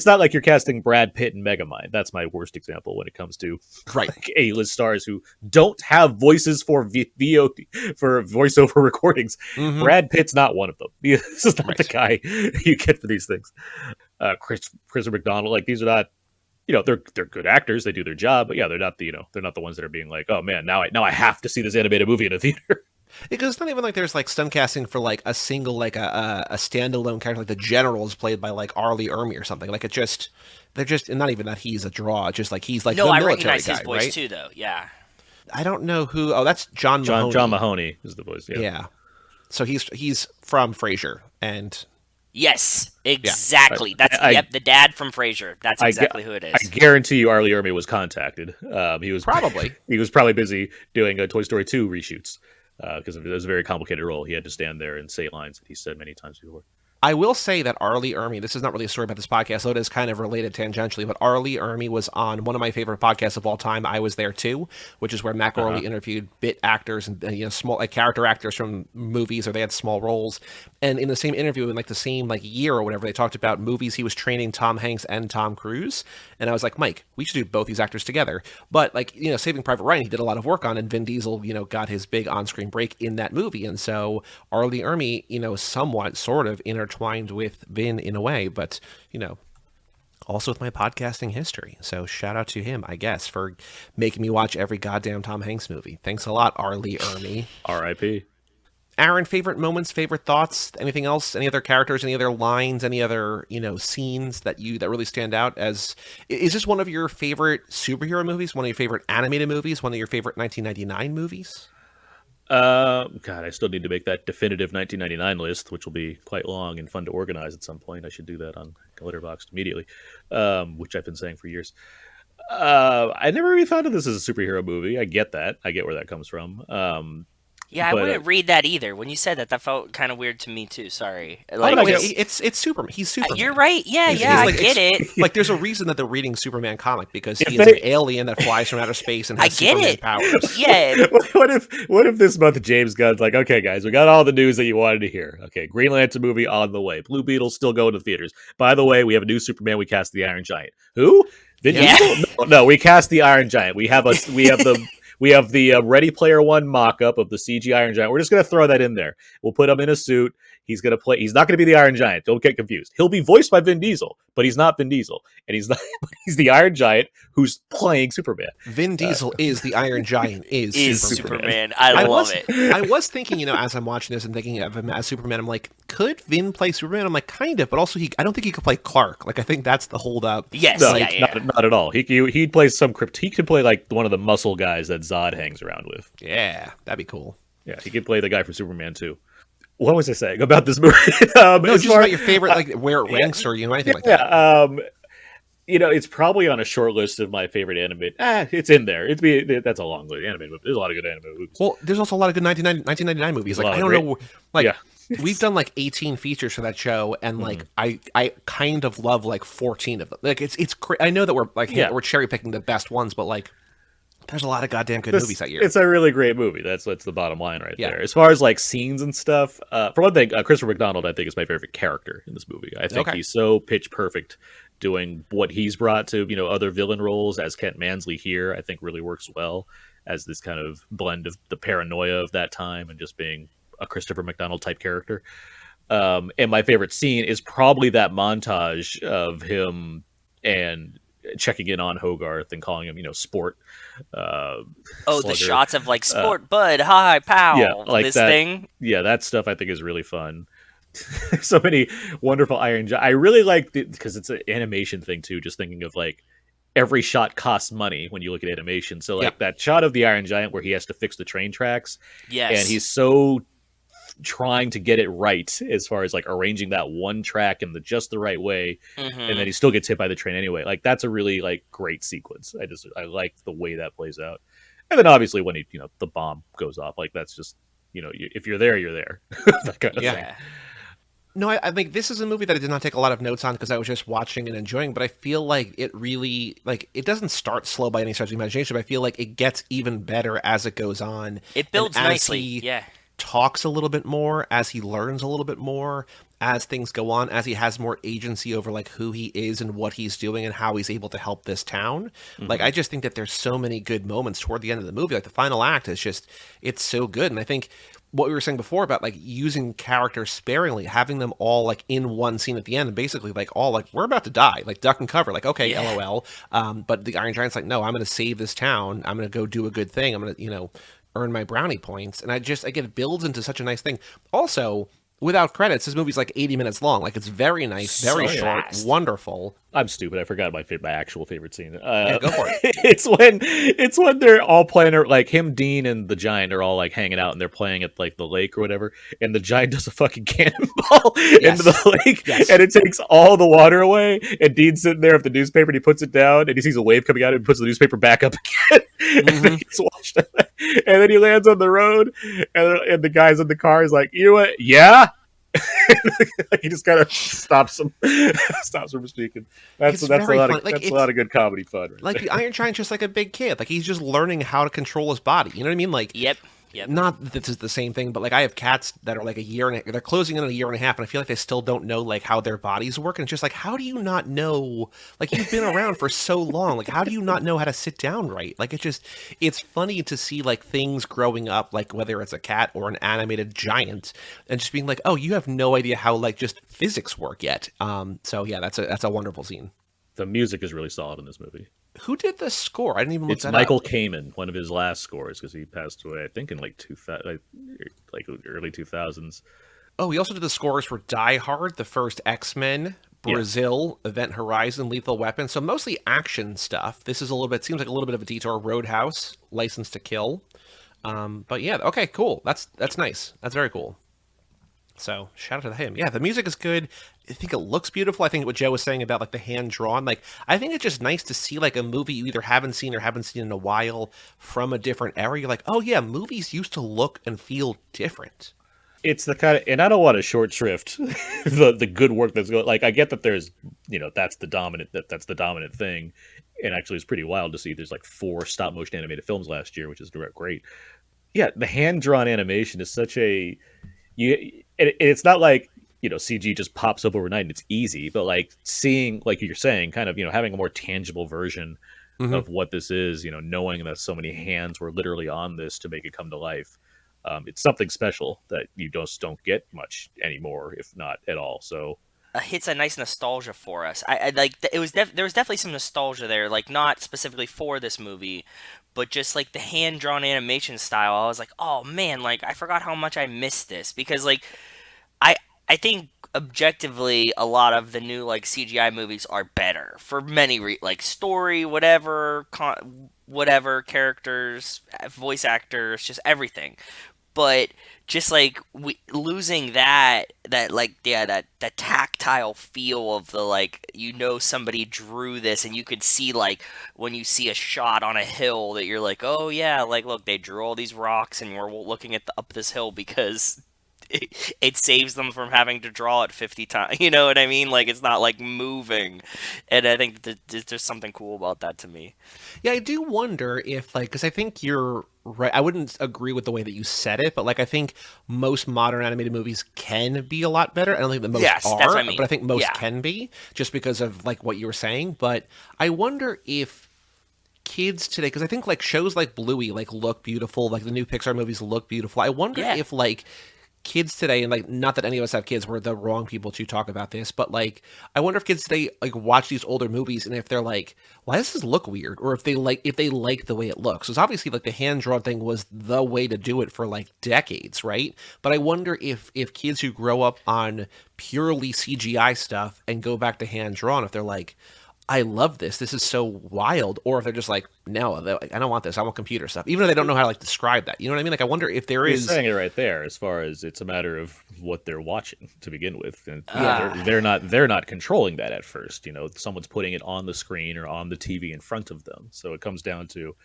not like you're casting Brad Pitt and Megamind. That's my worst example when it comes to like A-list stars who don't have voices for voiceover recordings. Mm-hmm. Brad Pitt's not one of them. This is not the guy you get for these things. Christopher McDonald, like these are not. They're good actors. They do their job, but yeah, they're not the ones that are being like, oh man, now I have to see this animated movie in a theater. Because it's not even like there's like stunt casting for like a single like a standalone character like the General is played by like Arlie Ermy or something. Like they're just not even that he's a draw. It's just like he's like the military guy, right? No, I recognize his voice too, though. Yeah, I don't know who. Oh, that's John Mahoney. John Mahoney is the voice. Yeah. So he's from Frasier and. Yes, exactly. That's the dad from Frasier. That's exactly who it is. I guarantee you, Arlie Ermy was contacted. He was probably busy doing Toy Story 2 reshoots because it was a very complicated role. He had to stand there and say lines that he said many times before. I will say that Arlie Ermy, this is not really a story about this podcast, though it is kind of related tangentially, but Arlie Ermy was on one of my favorite podcasts of all time, I Was There Too, which is where Matt Gorley interviewed bit actors and small character actors from movies, or they had small roles. And in the same interview, in like the same like year or whatever, they talked about movies he was training Tom Hanks and Tom Cruise. And I was like, Mike, we should do both these actors together. But like, Saving Private Ryan, he did a lot of work on, and Vin Diesel, got his big on-screen break in that movie. And so Arlie Ermy, somewhat sort of intertwined with Vin in a way, but also with my podcasting history. So shout out to him, I guess, for making me watch every goddamn Tom Hanks movie. Thanks a lot, Arlie Ermy. R.I.P. Aaron, favorite moments, favorite thoughts, anything else, any other characters, any other lines, any other, scenes that really stand out as, is this one of your favorite superhero movies, one of your favorite animated movies, one of your favorite 1999 movies? God, I still need to make that definitive 1999 list, which will be quite long and fun to organize at some point. I should do that on Letterboxd immediately, which I've been saying for years. I never really thought of this as a superhero movie. I get that. I get where that comes from. I wouldn't read that either. When you said that felt kind of weird to me too. Sorry. It's Superman. He's Superman. You're right. Yeah, I get it. Like, there's a reason that they're reading Superman comic because he's an alien that flies from outer space and has Superman powers. Yeah. What if this month James Gunn's like, okay, guys, we got all the news that you wanted to hear. Okay, Green Lantern movie on the way. Blue Beetle's still going to theaters. By the way, we have a new Superman. We cast the Iron Giant. Who? Vin Diesel? No, we cast the Iron Giant. We have the Ready Player One mock-up of the CG Iron Giant. We're just going to throw that in there. We'll put him in a suit. He's gonna play. He's not gonna be the Iron Giant. Don't get confused. He'll be voiced by Vin Diesel, but he's not Vin Diesel, and he's not. He's the Iron Giant who's playing Superman. Vin Diesel is the Iron Giant. Is Superman. I love it. I was thinking, as I'm watching this and thinking of him as Superman, I'm like, could Vin play Superman? I'm like, kind of, but also I don't think he could play Clark. Like, I think that's the holdup. Yes, no, not at all. He plays some crypt. He could play like one of the muscle guys that Zod hangs around with. Yeah, that'd be cool. Yeah, he could play the guy from Superman too. What was I saying about this movie? No, just about your favorite, like where it ranks or anything like that. Yeah, it's probably on a short list of my favorite animated. It's in there. That's a long list. Animated movie. There's a lot of good animated movies. Well, there's also a lot of good 1999 movies. Like, I don't know, like we've done like 18 features for that show, and like I kind of love like 14 of them. Like it's I know that we're like we're cherry picking the best ones, but like there's a lot of goddamn good movies that year. It's a really great movie. That's the bottom line right there. As far as like scenes and stuff, for one thing, Christopher McDonald I think is my favorite character in this movie. I think he's so pitch perfect doing what he's brought to other villain roles as Kent Mansley here. I think really works well as this kind of blend of the paranoia of that time and just being a Christopher McDonald type character. And my favorite scene is probably that montage of him and checking in on Hogarth and calling him, sport. The shots of like sport, bud, hi, pal. Yeah, like this that thing. Yeah, that stuff I think is really fun. So many wonderful Iron Giant. I really like because it's an animation thing too. Just thinking of like every shot costs money when you look at animation. So like that shot of the Iron Giant where he has to fix the train tracks. Yes, and he's so trying to get it right as far as like arranging that one track in just the right way, and then he still gets hit by the train anyway. Like that's a really like great sequence. I like the way that plays out. And then obviously when the bomb goes off, like that's just if you're there, you're there. That kind of thing. No, I think this is a movie that I did not take a lot of notes on because I was just watching and enjoying, but I feel like it really, like, it doesn't start slow by any stretch of the imagination, but I feel like it gets even better as it goes on. It builds nicely, talks a little bit more, as he learns a little bit more, as things go on, as he has more agency over, like, who he is and what he's doing and how he's able to help this town. Like, I just think that there's so many good moments toward the end of the movie. Like, the final act is just, it's so good. And I think what we were saying before about like using characters sparingly, having them all like in one scene at the end, and basically like all like we're about to die, like duck and cover, like okay, LOL. But the Iron Giant's like, no, I'm going to save this town. I'm going to go do a good thing. I'm going to earn my brownie points. And again, it builds into such a nice thing. Also, without credits, this movie's like 80 minutes long. Like it's very nice, very short, wonderful. I'm stupid. I forgot my actual favorite scene. Go for it. It's when they're all playing, like him, Dean, and the Giant are all like hanging out, and they're playing at like the lake or whatever. And the Giant does a fucking cannonball into the lake, and it takes all the water away. And Dean's sitting there with the newspaper, and he puts it down, and he sees a wave coming out, and puts the newspaper back up again. And then he gets washed out. And then he lands on the road, and the guys in the car is like, you know what? Yeah. He just kind of stops him from speaking. That's a lot of good comedy fun. Right like there. The Iron Giant's just like a big kid. Like he's just learning how to control his body. You know what I mean? Like Yep. Not that this is the same thing, but like I have cats that are like they're closing in a year and a half, and I feel like they still don't know like how their bodies work. And it's just like, how do you not know? Like you've been around for so long. Like how do you not know how to sit down right? Like it's funny to see like things growing up, like whether it's a cat or an animated giant, and just being like, oh, you have no idea how like just physics work yet. So yeah, that's a wonderful scene. The music is really solid in this movie. Who did the score? I didn't even look that up. It's Michael Kamen, one of his last scores, because he passed away, I think, in like early 2000s. Oh, he also did the scores for Die Hard, the first X-Men, Brazil, Event Horizon, Lethal Weapon. So mostly action stuff. This is seems like a little bit of a detour. Roadhouse, License to Kill. But yeah, okay, cool. That's nice. That's very cool. So shout out to him. Yeah, the music is good. I think it looks beautiful. I think what Joe was saying about like the hand drawn, like I think it's just nice to see like a movie you either haven't seen in a while from a different era. You're like, oh yeah, movies used to look and feel different. It's the kind of, and I don't want to short shrift the good work that's going. Like I get that there's that's the dominant thing, and actually it's pretty wild to see there's like 4 stop motion animated films last year, which is great. Yeah, the hand drawn animation is such a it's not like CG just pops up overnight and it's easy, but like seeing, like you're saying, kind of having a more tangible version of what this is, knowing that so many hands were literally on this to make it come to life. It's something special that you just don't get much anymore, if not at all. So Hits a nice nostalgia for us. I like it was there was definitely some nostalgia there, like not specifically for this movie, but just like the hand drawn animation style. I was like, oh man, like I forgot how much I missed this because like I I think objectively a lot of the new like CGI movies are better for many like story, whatever, whatever characters, voice actors, just everything. But just like losing that like yeah that tactile feel of the like somebody drew this and you could see like when you see a shot on a hill that you're like oh yeah like look they drew all these rocks and we're looking at up this hill because it saves them from having to draw it 50 times. You know what I mean? Like it's not like moving, and I think there's something cool about that to me. Yeah, I do wonder if, like, because I think you're right. I wouldn't agree with the way that you said it, but like, I think most modern animated movies can be a lot better. I don't think that most Yes, are, that's what I mean. but I think most Yeah. can be just because of like what you were saying. But I wonder if kids today, because I think like shows like Bluey like look beautiful, like the new Pixar movies look beautiful. I wonder Yeah. if like kids today, and like not that any of us have kids, we're the wrong people to talk about this, but like I wonder if kids today like watch these older movies and if they're like, why does this look weird? Or if they like the way it looks. Because obviously like the hand drawn thing was the way to do it for like decades, right? But I wonder if kids who grow up on purely CGI stuff and go back to hand drawn, if they're like, I love this. This is so wild. Or if they're just like, no, like, I don't want this. I want computer stuff. Even though they don't know how to like describe that. You know what I mean? Like, I wonder if there you're is. saying it right there, as far as it's a matter of what they're watching to begin with, and Yeah. they're not controlling that at first. You know, someone's putting it on the screen or on the TV in front of them. So it comes down to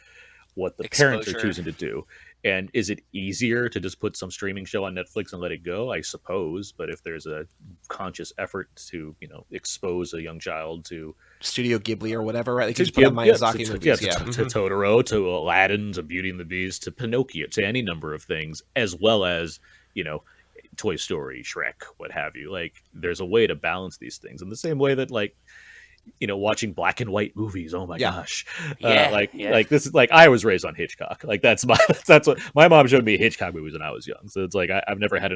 what the parents are Exposure. choosing to do. And is it easier to just put some streaming show on Netflix and let it go? I suppose. But if there's a conscious effort to, expose a young child to Studio Ghibli or whatever, right? They to can just put on yeah, Miyazaki movies. Yeah. to Totoro, to Aladdin, to Beauty and the Beast, to Pinocchio, to any number of things, as well as, you know, Toy Story, Shrek, what have you. Like, there's a way to balance these things in the same way that, like, watching black and white movies. Oh my Yeah. gosh. Yeah, Like yeah. like this is like I was raised on Hitchcock. Like that's what my mom showed me Hitchcock movies when I was young. So it's like I've never had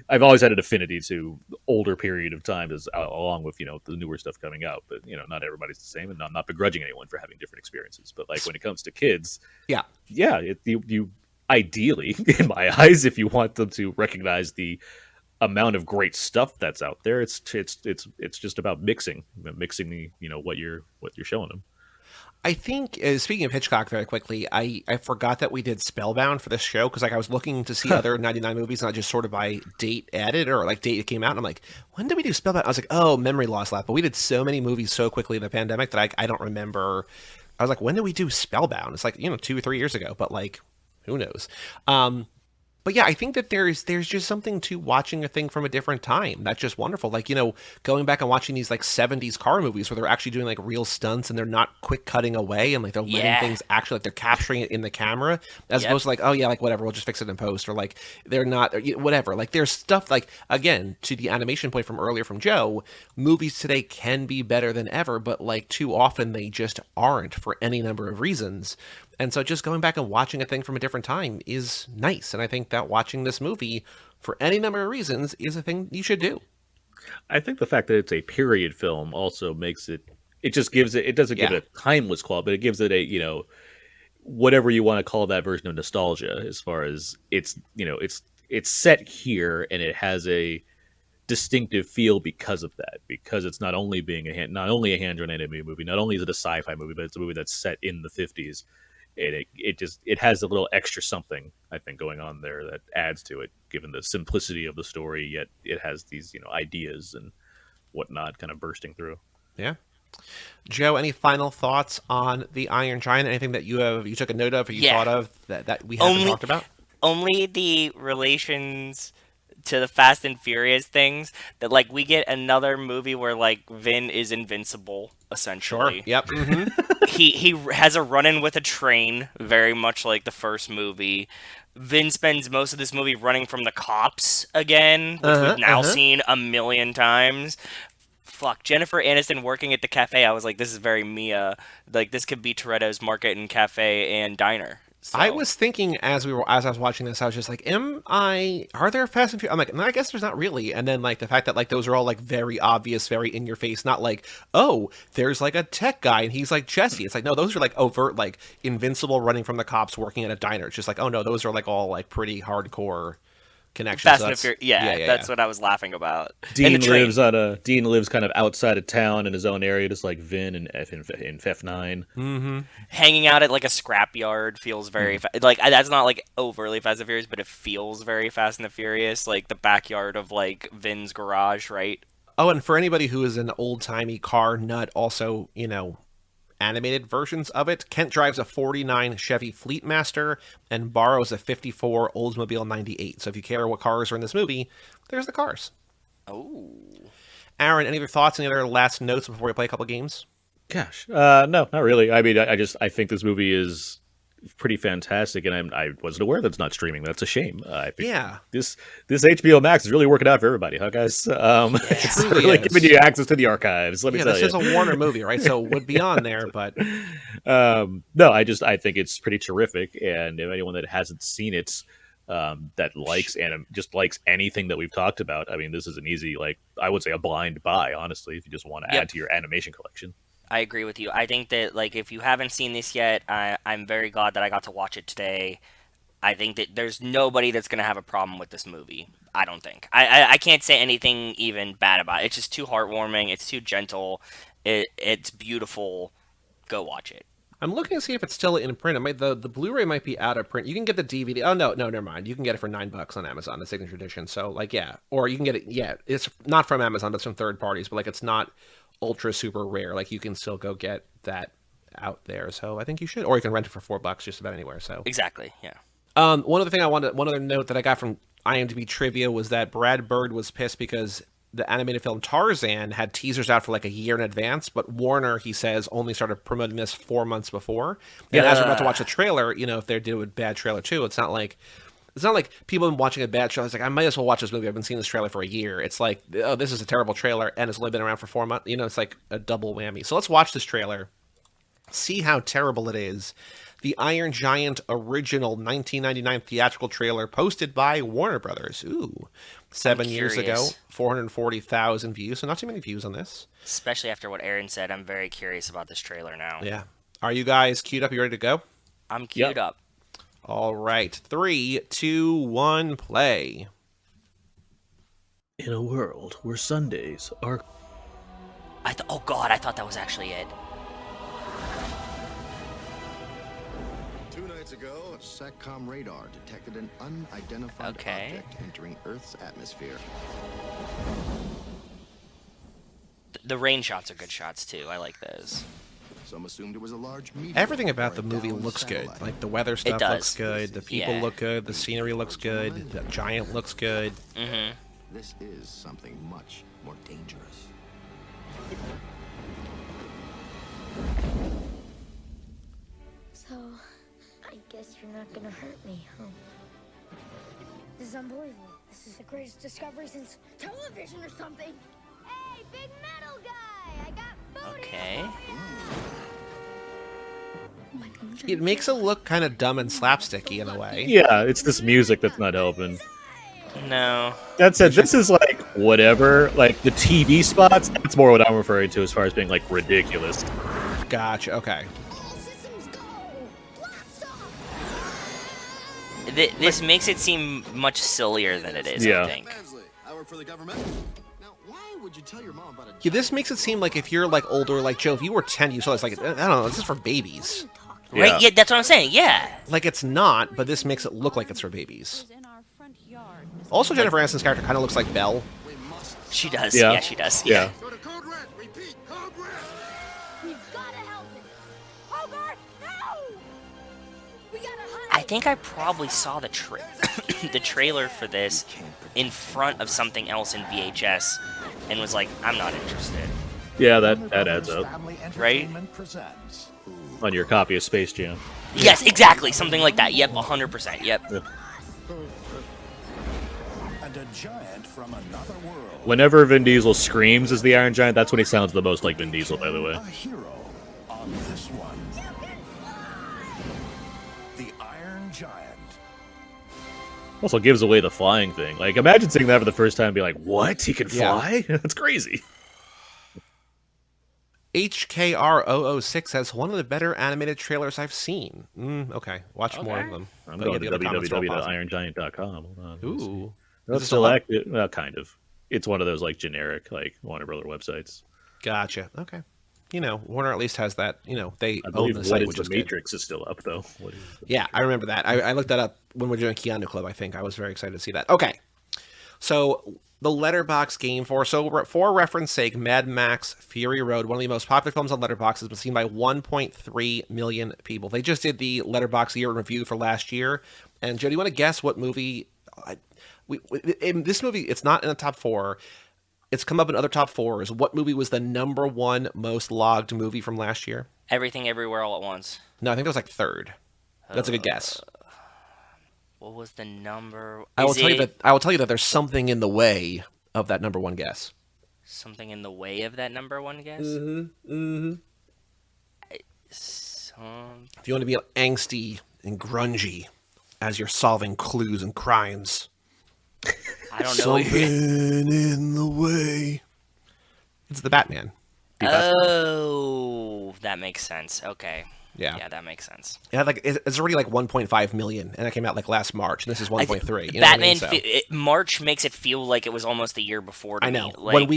I've always had an affinity to older period of time as along with the newer stuff coming out. But not everybody's the same, and I'm not begrudging anyone for having different experiences. But like when it comes to kids, Yeah. you ideally, in my eyes, if you want them to recognize the amount of great stuff that's out there, it's just about mixing the what you're showing them. I think, speaking of Hitchcock very quickly, I forgot that we did Spellbound for this show because like I was looking to see other 99 movies and I just sort of by date added or like date it came out and I'm like, when did we do Spellbound? I was like, oh, memory loss lap. But we did so many movies so quickly in the pandemic that I don't remember. I was like, when did we do Spellbound? It's like, 2 or 3 years ago, but like, who knows? But yeah, I think that there's just something to watching a thing from a different time. That's just wonderful. Like, going back and watching these like 70s car movies where they're actually doing like real stunts and they're not quick cutting away and like they're letting Yeah. things actually like they're capturing it in the camera as Yep. opposed to like, oh yeah, like whatever, we'll just fix it in post or like they're not or, whatever. Like there's stuff like again, to the animation point from earlier from Joe, movies today can be better than ever, but like too often they just aren't for any number of reasons. And so just going back and watching a thing from a different time is nice. And I think that watching this movie for any number of reasons is a thing you should do. I think the fact that it's a period film also makes it just gives it doesn't give Yeah. it a timeless quality, but it gives it a whatever you want to call that version of nostalgia, as far as it's set here and it has a distinctive feel because of that, because it's not only not only a hand-drawn animated movie, not only is it a sci-fi movie, but it's a movie that's set in the 50s. And it has a little extra something, I think, going on there that adds to it, given the simplicity of the story, yet it has these ideas and whatnot kind of bursting through. Yeah. Joe, any final thoughts on the Iron Giant? Anything that you took a note of or you Yeah. thought of that we haven't Only talked about? only the relations to the Fast and Furious things that like we get another movie where like Vin is invincible essentially. Yep. He has a run-in with a train, very much like the first movie. Vin spends most of this movie running from the cops again, which we've now seen a million times. Fuck, Jennifer Aniston working at the cafe. I was like, this is very Mia. Like, this could be Toretto's Market and Cafe and Diner. So. I was thinking as I was watching this, I was just like, are there Fast and Furious? I'm like, no, I guess there's not really. And then like the fact that like those are all like very obvious, very in your face, not like, oh, there's like a tech guy and he's like Jesse. It's like, no, those are like overt, like Invincible running from the cops working at a diner. It's just like, oh no, those are like all like pretty hardcore connections. Fast So and Furious. Yeah, that's what I was laughing about. Dean lives kind of outside of town in his own area, just like Vin and in F9. Mm-hmm. Hanging out at like a scrapyard feels very like that's not like overly Fast and Furious, but it feels very Fast and the Furious, like the backyard of like Vin's garage, right? Oh, and for anybody who is an old-timey car nut, also, animated versions of it, Kent drives a 49 Chevy Fleetmaster and borrows a 54 Oldsmobile 98. So if you care what cars are in this movie, there's the cars. Oh. Aaron, any other thoughts, any other last notes before we play a couple games? Gosh, no, not really. I mean, I think this movie is pretty fantastic, and I wasn't aware that it's not streaming. That's a shame. I think this HBO Max is really working out for everybody, huh, guys? It's really giving you access to the archives. Let me tell you. This is a Warner movie, right? So it would be on there, but no, I think it's pretty terrific, and if anyone that hasn't seen it, that likes and just likes anything that we've talked about, I mean, this is an easy, like I would say, a blind buy, honestly, if you just want to add to your animation collection. I agree with you. I think that, like, if you haven't seen this yet, I'm very glad that I got to watch it today. I think that there's nobody that's going to have a problem with this movie. I don't think. I can't say anything even bad about it. It's just too heartwarming. It's too gentle. It's beautiful. Go watch it. I'm looking to see if it's still in print. The Blu-ray might be out of print. You can get the DVD. Oh, no, never mind. You can get it for $9 on Amazon, the Signature Edition. So, like, yeah. Or you can get it, it's not from Amazon, but it's from third parties. But, like, it's not ultra super rare. Like, you can still go get that out there. So I think you should. Or you can rent it for $4 just about anywhere. So exactly, yeah. One other note that I got from IMDb trivia was that Brad Bird was pissed because the animated film Tarzan had teasers out for like a year in advance, but Warner, he says, only started promoting this 4 months before. And as we're about to watch the trailer, if they do a bad trailer too, it's not like people have been watching a bad trailer. It's like, I might as well watch this movie. I've been seeing this trailer for a year. It's like, oh, this is a terrible trailer, and it's only been around for 4 months. It's like a double whammy. So let's watch this trailer, see how terrible it is. The Iron Giant original 1999 theatrical trailer posted by Warner Brothers. Ooh, 7 years ago, 440,000 views. So not too many views on this. Especially after what Aaron said, I'm very curious about this trailer now. Yeah. Are you guys queued up? You ready to go? I'm queued up. All right. 3, 2, 1, play. In a world where Sundays are... Oh, God, I thought that was actually it. 2 nights ago, a SATCOM radar detected an unidentified object entering Earth's atmosphere. The rain shots are good shots, too. I like those. Some assumed it was a large meteor. Everything about the movie looks good. Like, the weather stuff looks good. The people look good. The scenery looks good. The giant looks good. Mm-hmm. This is something much more dangerous. So, I guess you're not gonna hurt me, huh? This is unbelievable. This is the greatest discovery since television or something. Hey, big metal guy! I got booty! Okay. It makes it look kind of dumb and slapsticky in a way. Yeah, it's this music that's not helping. No. That said, this is like whatever. Like the TV spots, that's more what I'm referring to as far as being like ridiculous. Gotcha, okay. This makes it seem much sillier than it is, I think. I work for the government. Now, why would you tell your mom about Yeah, this makes it seem like if you're like older, like Joe, if you were 10, you saw this, like, I don't know, this is for babies. Right? Yeah, that's what I'm saying, yeah. Like, it's not, but this makes it look like it's for babies. Also, Jennifer Aniston's character kind of looks like Belle. She does. Yeah, she does. Yeah. Go to Code Red. Repeat, Code Red. We've gotta help him. Hogarth, no! We gotta hide. I think I probably saw the trailer for this in front of something else in VHS and was like, I'm not interested. Yeah, that adds up. Right? On your copy of Space Jam. Yes, exactly. Something like that. Yep, 100%. Yep. Yeah. And a giant from another world. Whenever Vin Diesel screams as the Iron Giant, that's when he sounds the most like Vin Diesel, by the way. A hero on this one. The Also gives away the flying thing. Like, imagine seeing that for the first time and be like, what? He can fly? That's crazy. HKR006 has one of the better animated trailers I've seen. Okay, watch more of them. I'm going to www.irongiant.com. Hold on. Ooh. That's still active. Well, kind of. It's one of those, like, generic, like, Warner Brother websites. Gotcha. Okay. You know, Warner at least has that, you know, they I own the site, which the is Matrix is still up, though. Yeah, I remember that. I looked that up when we were doing Keanu Club, I think. I was very excited to see that. Okay. So, the Letterbox game for reference sake, Mad Max Fury Road, one of the most popular films on Letterboxd, has been seen by 1.3 million people. They just did the Letterboxd year in review for last year. And, Joe, do you want to guess what movie... in this movie, it's not in the top 4. It's come up in other top 4s. What movie was the #1 most logged movie from last year? Everything Everywhere All at Once. No, I think it was like 3rd. That's a good guess. What was the number? I will tell you that there's something in the way of that #1 guess. Something in the way of that #1 guess? If you want to be angsty and grungy as you're solving clues and crimes. I don't know. Something in the way. It's the Batman. Oh, that makes sense. Okay. Yeah, that makes sense. Yeah, like it's already like 1.5 million, and it came out like last March, and this is 1.3. You know Batman, what I mean? March makes it feel like it was almost the year before. I know. Me. Like, we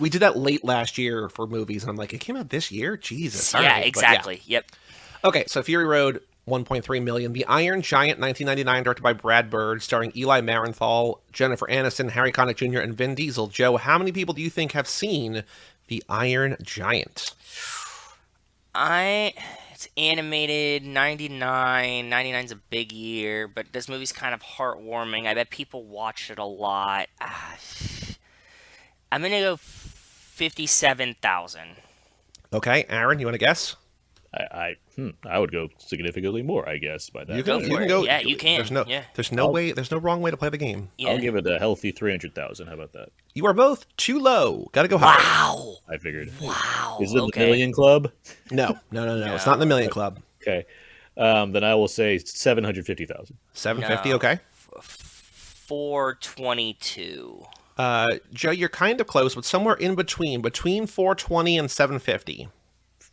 did that late last year for movies, and I'm like, it came out this year? Jesus. Yeah, exactly. Yep. Okay, so Fury Road, 1.3 million. The Iron Giant, 1999, directed by Brad Bird, starring Eli Marenthal, Jennifer Aniston, Harry Connick Jr., and Vin Diesel. Joe, how many people do you think have seen The Iron Giant? It's animated, 99. 99's a big year, but this movie's kind of heartwarming. I bet people watch it a lot. I'm going to go 57,000. Okay, Aaron, you want to guess? I would go significantly more, I guess, by that. You can go. Yeah, you can. There's no wrong way to play the game. Yeah. I'll give it a healthy 300,000. How about that? You are both too low. Got to go higher. Wow. I figured. Wow. Is it the Million Club? No. It's not in the Million Club. Okay. Then I will say 750,000. 750, No. okay. 422. Joe, you're kind of close, but somewhere in between 420 and 750.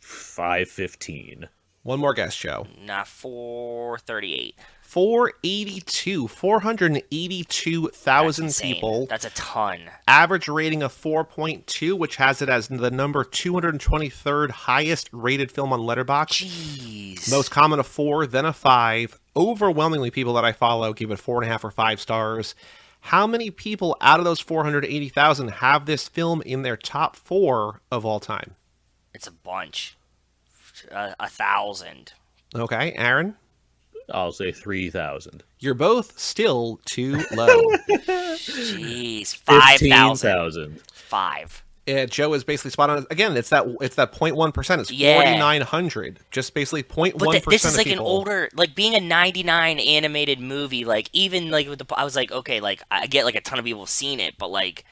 515. One more guess, Joe. 438. 482,000 people. That's a ton. Average rating of 4.2, which has it as the number 223rd highest rated film on Letterboxd. Jeez. Most common a 4, then a 5. Overwhelmingly, people that I follow give it 4.5 or 5 stars. How many people out of those 480,000 have this film in their top 4 of all time? It's a bunch. 1,000. Okay, Aaron? I'll say 3,000. You're both still too low. Jeez, 5,000. 15,000. 5. Joe is basically spot on. Again, it's that 0.1%. It's 4,900. Just basically 0.1% But this is of like people. an older, like being a 99 animated movie. Like even like with I was like, okay, like I get like a ton of people have seen it, but like.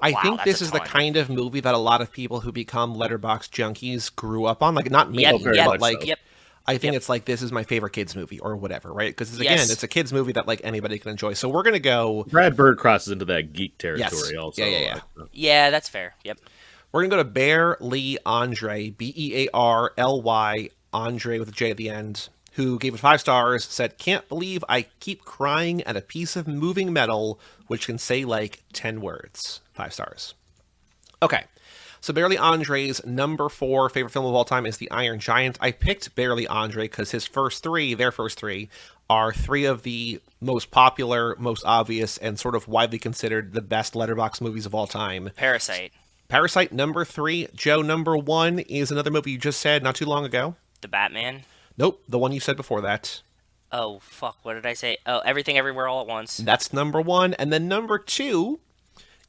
I Wow, think that's this a is the ton. kind of movie that a lot of people who become Letterboxd junkies grew up on. Like, not me, Yep, but like, yep. I think it's like, this is my favorite kids movie or whatever, right? Because again, Yes. it's a kids movie that like anybody can enjoy. So we're going to go... Brad Bird crosses into that geek territory Yes. also. Yeah. Yeah, that's fair. Yep. We're going to go to Bear Lee Andre, Bearly, Andre with a J at the end, who gave it 5 stars, said, "Can't believe I keep crying at a piece of moving metal, which can say like 10 words. 5 stars. Okay. So Barely Andre's number 4 favorite film of all time is The Iron Giant. I picked Barely Andre because their first 3, are 3 of the most popular, most obvious, and sort of widely considered the best Letterboxd movies of all time. Parasite, number 3. Joe, number 1 is another movie you just said not too long ago. The Batman. Nope, the one you said before that. Oh, fuck, what did I say? Oh, Everything Everywhere All at Once. That's number 1. And then number 2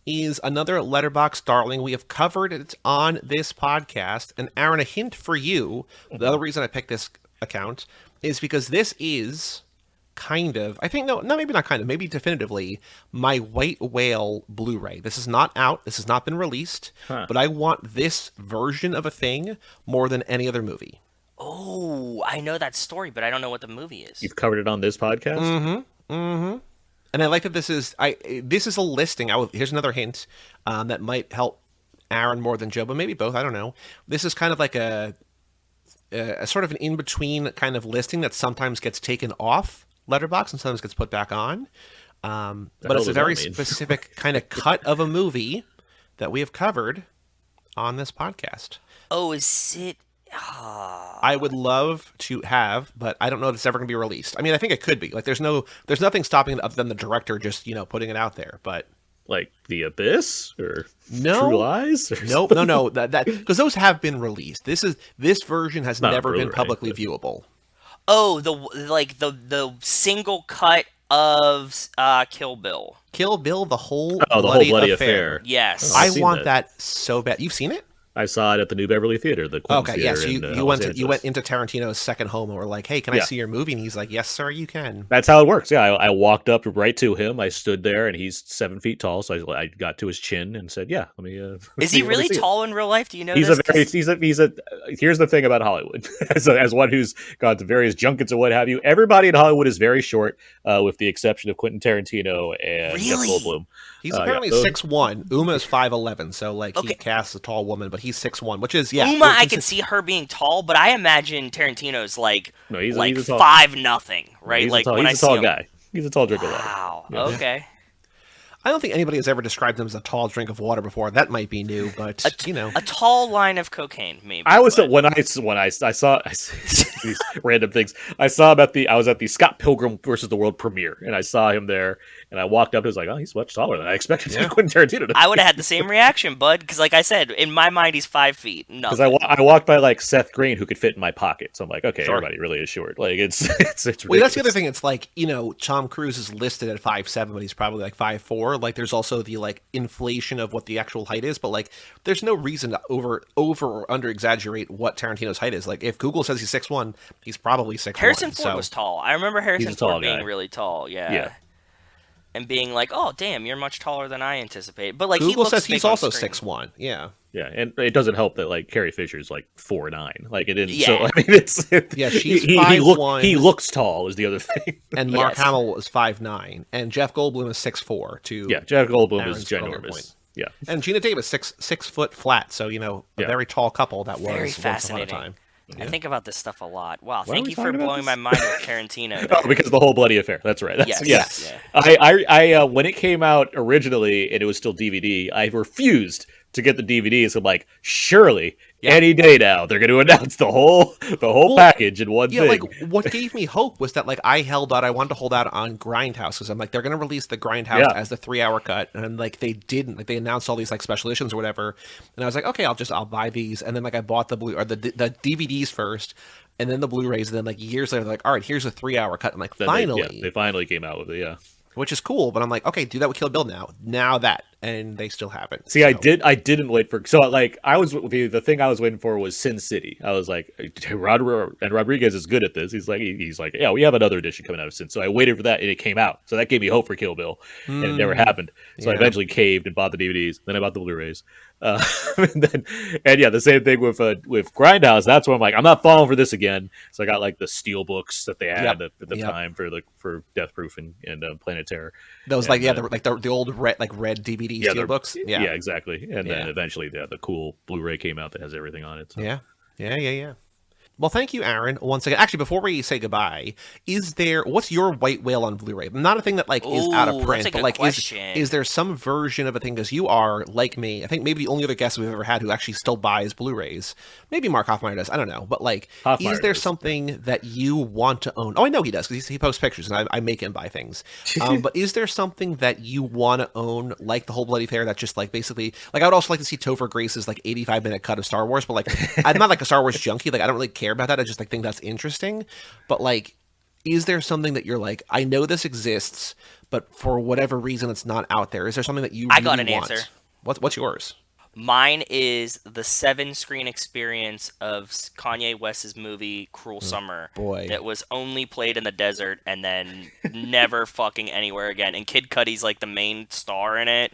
is another Letterboxd darling. We have covered it on this podcast. And Aaron, a hint for you, the other reason I picked this account is because this is kind of, I think, maybe not kind of, maybe definitively, my White Whale Blu-ray. This is not out. This has not been released. But I want this version of a thing more than any other movie. Oh, I know that story, but I don't know what the movie is. You've covered it on this podcast? Mm-hmm. Mm-hmm. And I like that this is a listing. Here's another hint that might help Aaron more than Joe, but maybe both. I don't know. This is kind of like a sort of an in between kind of listing that sometimes gets taken off Letterboxd and sometimes gets put back on. But it's a very specific kind of cut of a movie that we have covered on this podcast. Oh, is it? I would love to have, but I don't know if it's ever going to be released. I mean, I think it could be. Like, there's nothing stopping it other than the director just, putting it out there. But like The Abyss or no, True Lies? Or nope, no, that because those have been released. This version has never been publicly viewable. Oh, the single cut of Kill Bill. Kill Bill, the whole bloody affair. Yes, I want that so bad. You've seen it? I saw it at the New Beverly Theater, the Quentin Okay, Theater. Yeah, so you went into Tarantino's second home and were like, "Hey, can I see your movie?" And he's like, "Yes, sir, you can." That's how it works. Yeah, I walked up right to him. I stood there, and he's 7 feet tall, so I got to his chin and said, "Yeah, let me." Is he really tall in real life? Do you know? He's a. Here's the thing about Hollywood, as one who's gone to various junkets and what have you. Everybody in Hollywood is very short, with the exception of Quentin Tarantino and Jeff Goldblum. He's apparently 6'1". Uma is 5'11", so he casts a tall woman, but he's 6'1", which is Uma, I can see her being tall, but I imagine Tarantino's he's 5'0", right? He's a tall guy. He's a tall drink of water. Wow. Yeah. Okay. I don't think anybody has ever described him as a tall drink of water before. That might be new, but a tall line of cocaine, maybe. When I saw these random things. I was at the Scott Pilgrim versus the World premiere, and I saw him there, and I walked up and was like, "Oh, he's much taller than I expected." Yeah. Quentin Tarantino. I would have had the same reaction, bud, because like I said, in my mind, he's 5 feet. Because I walked by Seth Green, who could fit in my pocket, so I'm like, okay, everybody really is short. It's ridiculous. Well, that's the other thing. It's Tom Cruise is listed at 5'7", but he's probably 5'4". There's also the inflation of what the actual height is, but there's no reason to over or under exaggerate what Tarantino's height is. If Google says he's 6'1", he's probably 6'1". Harrison Ford was tall. I remember Harrison Ford being really tall. Yeah. And being like, "Oh, damn, you're much taller than I anticipated." But Google says he's also 6'1". Yeah. Yeah, and it doesn't help that Carrie Fisher's 4'9". It didn't. Yeah. So I mean, it's she's 5'1". He looks tall is the other thing. And Mark Hamill is 5'9", and Jeff Goldblum is 6'4". Jeff Goldblum Aaron's is ginormous. Yeah, and Gina Davis 6 foot flat. So a very tall couple that was very fascinating. Once upon a time. I think about this stuff a lot. Wow, thank you for blowing my mind with Tarantino. Because of the whole bloody affair. That's right. Yes. I when it came out originally and it was still DVD, I refused to get the DVDs. I'm like, surely any day now they're going to announce the whole package in one thing. What gave me hope was that I wanted to hold out on Grindhouse because I'm like, they're going to release the Grindhouse as the 3-hour cut, and they didn't. They announced all these special editions or whatever, and I was like, okay, I'll buy these, and then I bought the DVDs first, and then the Blu-rays, and then years later, they're like, all right, here's a 3-hour cut. I'm like, finally, they finally came out with it, which is cool, but I'm like, okay, do that with Kill Bill now that, and they still haven't. See, so. I didn't wait for, so the thing I was waiting for was Sin City. I was like, Rodriguez is good at this. He's like, yeah, we have another edition coming out of Sin. So I waited for that, and it came out. So that gave me hope for Kill Bill, and it never happened. So I eventually caved and bought the DVDs. Then I bought the Blu-rays. The same thing with Grindhouse. That's where I'm like, I'm not falling for this again. So I got the steel books that they had at the time for Death Proof and Planet Terror. Those the old red DVD steel books. Yeah, exactly. And then eventually the cool Blu-ray came out that has everything on it. So. Yeah. Well, thank you, Aaron, once again. Actually, before we say goodbye, what's your White Whale on Blu-ray? Not a thing that is out of print, but is there some version of a thing? Because you are like me. I think maybe the only other guest we've ever had who actually still buys Blu-rays. Maybe Mark Hoffmeyer does. I don't know, but is there something that you want to own? Oh, I know he does because he posts pictures, and I make him buy things. But is there something that you want to own, like the whole Bloody Fair? That just basically I would also like to see Topher Grace's 85-minute cut of Star Wars, but I'm not a Star Wars junkie. I don't really care about that. I just think that's interesting, but is there something that you're I know this exists, but for whatever reason it's not out there? Is there something that you really got an want? answer. What's yours? Mine is the 7-screen experience of Kanye West's movie Cruel Summer. Boy, that was only played in the desert and then never fucking anywhere again. And Kid Cudi's the main star in it,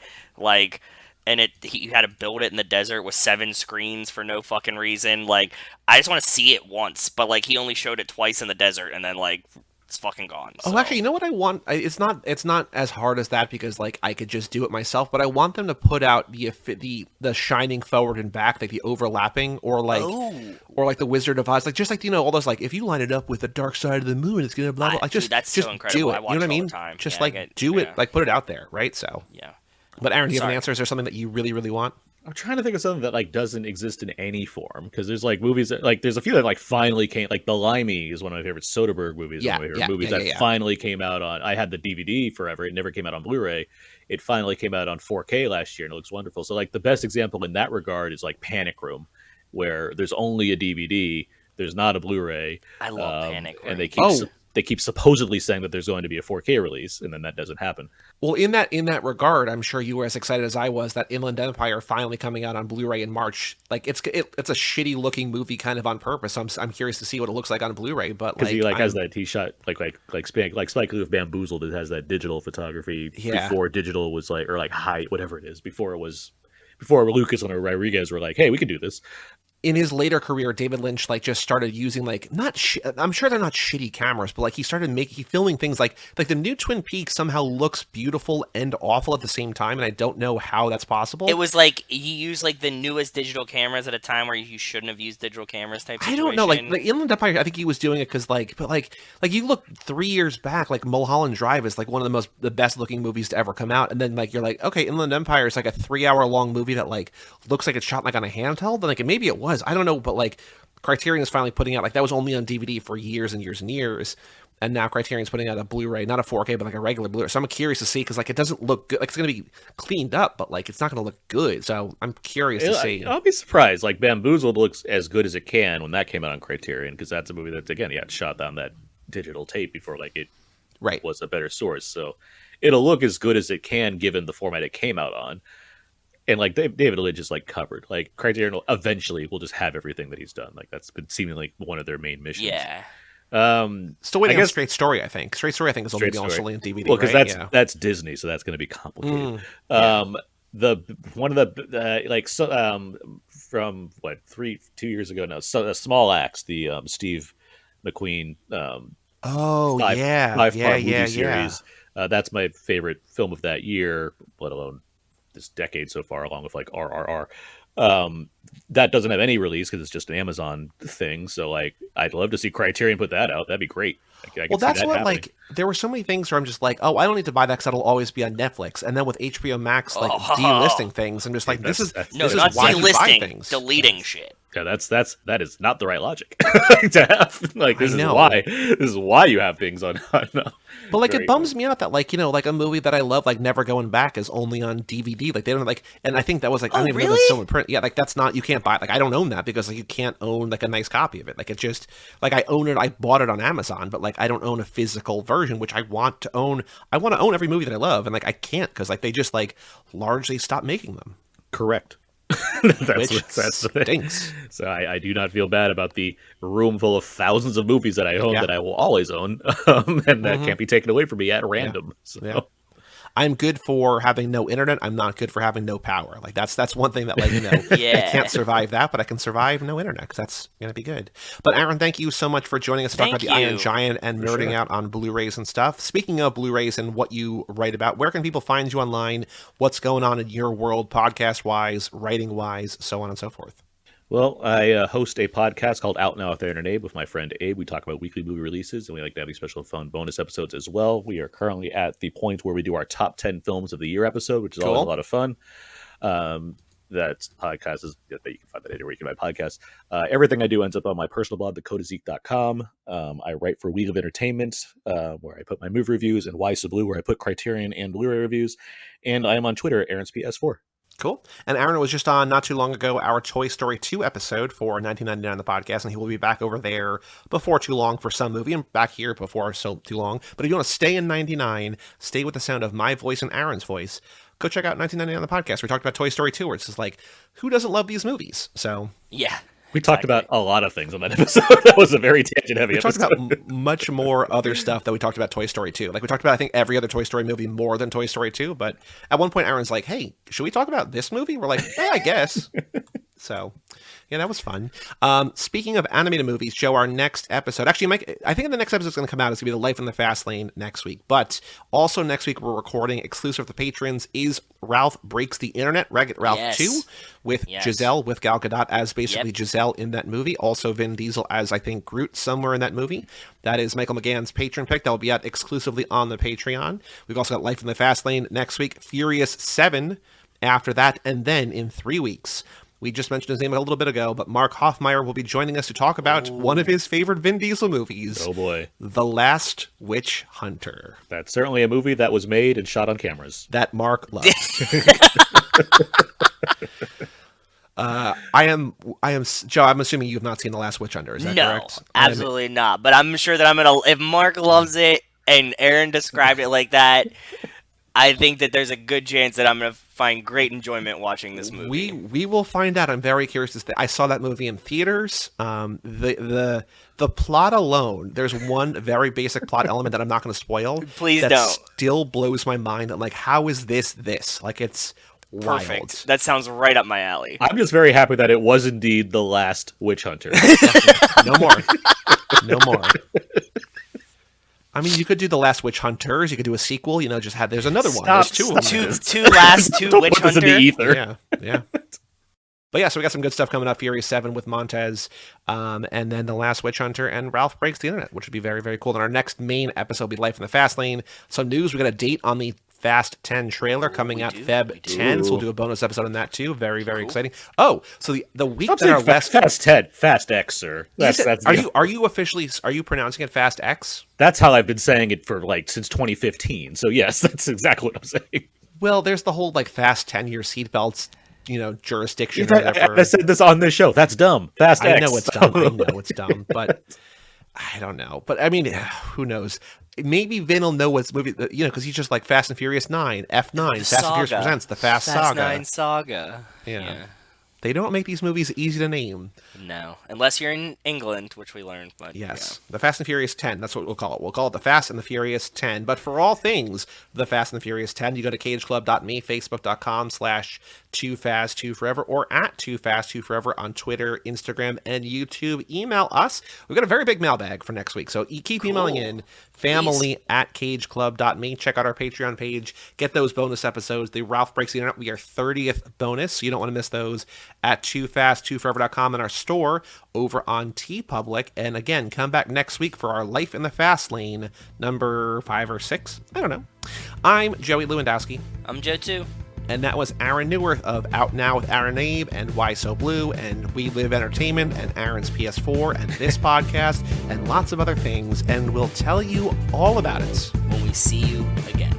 and he had to build it in the desert with 7 screens for no fucking reason. I just want to see it once, but he only showed it twice in the desert, and then it's fucking gone. Oh, so. actually, you know what I want? It's not as hard as that because like I could just do it myself. But I want them to put out the shining forward and back, like the overlapping, or like the Wizard of Oz, like just like all those like if you line it up with the dark side of the moon, it's gonna blah blah. Like just that's just so incredible. do it. I watch you know what I all mean? the time. Just do it, like put it out there, right? So yeah. But Aaron, do you have an answer? Is there something that you really really want? I'm trying to think of something that like doesn't exist in any form because there's like movies that like there's a few that like finally came, like The Limey is one of my favorite Soderbergh movies. Yeah, one of my favorite movies that finally came out on. I had the DVD forever; it never came out on Blu-ray. It finally came out on 4K last year, and it looks wonderful. So like the best example in that regard is like Panic Room, where there's only a DVD, there's not a Blu-ray. I love Panic Room, and they keep supposedly saying that there's going to be a 4K release, and then that doesn't happen. Well, in that regard, I'm sure you were as excited as I was that Inland Empire finally coming out on Blu-ray in March. Like it's a shitty looking movie kind of on purpose. I'm curious to see what it looks like on Blu-ray. But because he has that he shot like Spike Lee with Bamboozled. It has that digital photography before digital was like or like high whatever it is before Lucas and Rodriguez were like, hey, we can do this. In his later career, David Lynch like just started using like I'm sure they're not shitty cameras, but like he started filming things like the new Twin Peaks somehow looks beautiful and awful at the same time, and I don't know how that's possible. It was like he used like the newest digital cameras at a time where you shouldn't have used digital cameras type situation. I don't know, like Inland Empire, I think he was doing it because like you look 3 years back, like Mulholland Drive is like one of the best looking movies to ever come out, and then like you're like, okay, Inland Empire is like a 3-hour long movie that like looks like it's shot like on a handheld, and like maybe it was. I don't know, but like Criterion is finally putting out like that was only on DVD for years and years and years, and now Criterion's putting out a Blu-ray, not a 4K, but like a regular Blu-ray. So I'm curious to see because like it doesn't look good. Like it's gonna be cleaned up, but like it's not gonna look good. So I'm curious to see. I'll be surprised. Like Bamboozled looks as good as it can when that came out on Criterion because that's a movie that's again shot on that digital tape before like it was a better source. So it'll look as good as it can given the format it came out on. And like David Lynch is like covered. Like Criterion eventually will just have everything that he's done. Like that's been seemingly one of their main missions. Yeah. Still waiting on Straight Story. I think Straight Story. I think is only on DVD. Well, because that's Disney, so that's going to be complicated. The one of the from 2 years ago now. So Small Axe, the Steve McQueen. Five-part movie series. That's my favorite film of that year, let alone this decade so far, along with like RRR. That doesn't have any release because it's just an Amazon thing. So like, I'd love to see Criterion put that out. That'd be great. Well, that's what happening. Like there were so many things where I'm just like, oh, I don't need to buy that because that'll always be on Netflix. And then with HBO Max like delisting things, I'm just like, this is not why delisting, things. deleting shit. Yeah, that is not the right logic to have. Like this is why you have things on. But like it bums me out that like like a movie that I love like Never Going Back is only on DVD. Like they don't like, and I think that was like I don't even know that's still in print. Yeah, like that's not, you can't buy it. Like I don't own that because like you can't own like a nice copy of it. Like it just like I own it. I bought it on Amazon, but like I don't own a physical version, which I want to own. I want to own every movie that I love, and like I can't because like they just like largely stopped making them. Correct. That's stinks. So I do not feel bad about the room full of thousands of movies that I own that I will always own, and that can't be taken away from me at random. So. I'm good for having no internet. I'm not good for having no power. Like that's one thing that like I can't survive that, but I can survive no internet because that's gonna be good. But Aaron, thank you so much for joining us to talk about the Iron Giant and nerding out on Blu-rays and stuff. Speaking of Blu-rays and what you write about, where can people find you online? What's going on in your world, podcast wise, writing wise, so on and so forth? Well, I host a podcast called Out Now with Aaron and Abe with my friend Abe. We talk about weekly movie releases, and we like to have these special fun bonus episodes as well. We are currently at the point where we do our top 10 films of the year episode, which is always a lot of fun. That podcast is that you can find that anywhere you can buy podcasts. Everything I do ends up on my personal blog, thecodeofzeke.com. I write for Wheel of Entertainment, where I put my movie reviews, and Why So Blue, where I put Criterion and Blu-ray reviews. And I am on Twitter at Aaron's PS4. Cool. And Aaron was just on not too long ago our Toy Story 2 episode for 1999 the podcast, and he will be back over there before too long for some movie and back here before so too long. But if you want to stay in 99, stay with the sound of my voice and Aaron's voice, go check out 1999 the podcast. We talked about Toy Story 2, where it's just like, who doesn't love these movies? So yeah. We talked about a lot of things on that episode. That was a very tangent-heavy episode. We talked about much more other stuff that we talked about Toy Story 2. Like, we talked about, I think, every other Toy Story movie more than Toy Story 2. But at one point, Aaron's like, hey, should we talk about this movie? We're like, I guess. So, Yeah, that was fun. Speaking of animated movies, Joe, our next episode, actually, Mike, I think the next episode is going to come out is going to be The Life in the Fast Lane next week. But also next week, we're recording exclusive to patrons is Ralph Breaks the Internet, Wreck-It Ralph 2, with Giselle, with Gal Gadot as basically Giselle in that movie. Also Vin Diesel as, I think, Groot somewhere in that movie. That is Michael McGann's patron pick. That will be out exclusively on the Patreon. We've also got Life in the Fast Lane next week, Furious 7 after that, and then in 3 weeks, we just mentioned his name a little bit ago, but Mark Hoffmeyer will be joining us to talk about one of his favorite Vin Diesel movies. Oh, boy. The Last Witch Hunter. That's certainly a movie that was made and shot on cameras. That Mark loves. Joe, I'm assuming you've not seen The Last Witch Hunter, is that correct? No, absolutely not. But I'm sure that if Mark loves it and Aaron described it like that, I think that there's a good chance that I'm going to find great enjoyment watching this movie. We will find out. I'm very curious. I saw that movie in theaters. The plot alone, there's one very basic plot element that I'm not going to spoil. Please that don't. Still blows my mind. I'm like, how is this? Like, it's wild. Perfect. That sounds right up my alley. I'm just very happy that it was indeed The Last Witch Hunter. No more. No more. I mean, you could do The Last Witch Hunters. You could do a sequel. There's another one. There's two of them. Two Witch Hunter. In the ether. Yeah. But yeah, so we got some good stuff coming up. Furious 7 with Montez, and then The Last Witch Hunter and Ralph Breaks the Internet, which would be very, very cool. Then our next main episode will be Life in the Fast Lane. Some news. We got a date on the Fast 10 trailer coming out Feb 10, so we'll do a bonus episode on that too. Very, very exciting. Oh, so the week that our last Fast 10, Fast X, sir. Are you pronouncing it Fast X? That's how I've been saying it for since 2015. So yes, that's exactly what I'm saying. Well, there's the whole Fast 10-year seatbelts, jurisdiction. Or whatever. I said this on this show. That's dumb. Fast X. I know it's dumb, but I don't know. But I mean, who knows? Maybe Vin will know what's movie, because he's just like Fast and Furious 9, F9, Fast and Furious Presents, the Fast Saga. 9 Saga. Yeah. They don't make these movies easy to name. No, unless you're in England, which we learned. But yes, The Fast and Furious 10. That's what we'll call it. We'll call it The Fast and the Furious 10. But for all things The Fast and the Furious 10, you go to cageclub.me, facebook.com/TooFast2Forever, or at TooFast2Forever on Twitter, Instagram, and YouTube. Email us. We've got a very big mailbag for next week, so keep emailing in. family@cageclub.me. Check out our Patreon page. Get those bonus episodes. The Ralph Breaks the Internet. We are 30th bonus, so you don't want to miss those at TooFast2Forever.com and our store over on TeePublic. And again, come back next week for our Life in the Fast Lane, number 5 or 6. I don't know. I'm Joey Lewandowski. I'm Joe too. And that was Aaron Neuwirth of Out Now with Aaron and Abe and Why So Blue and We Live Entertainment and Aaron's PS4 and this podcast and lots of other things. And we'll tell you all about it when we see you again.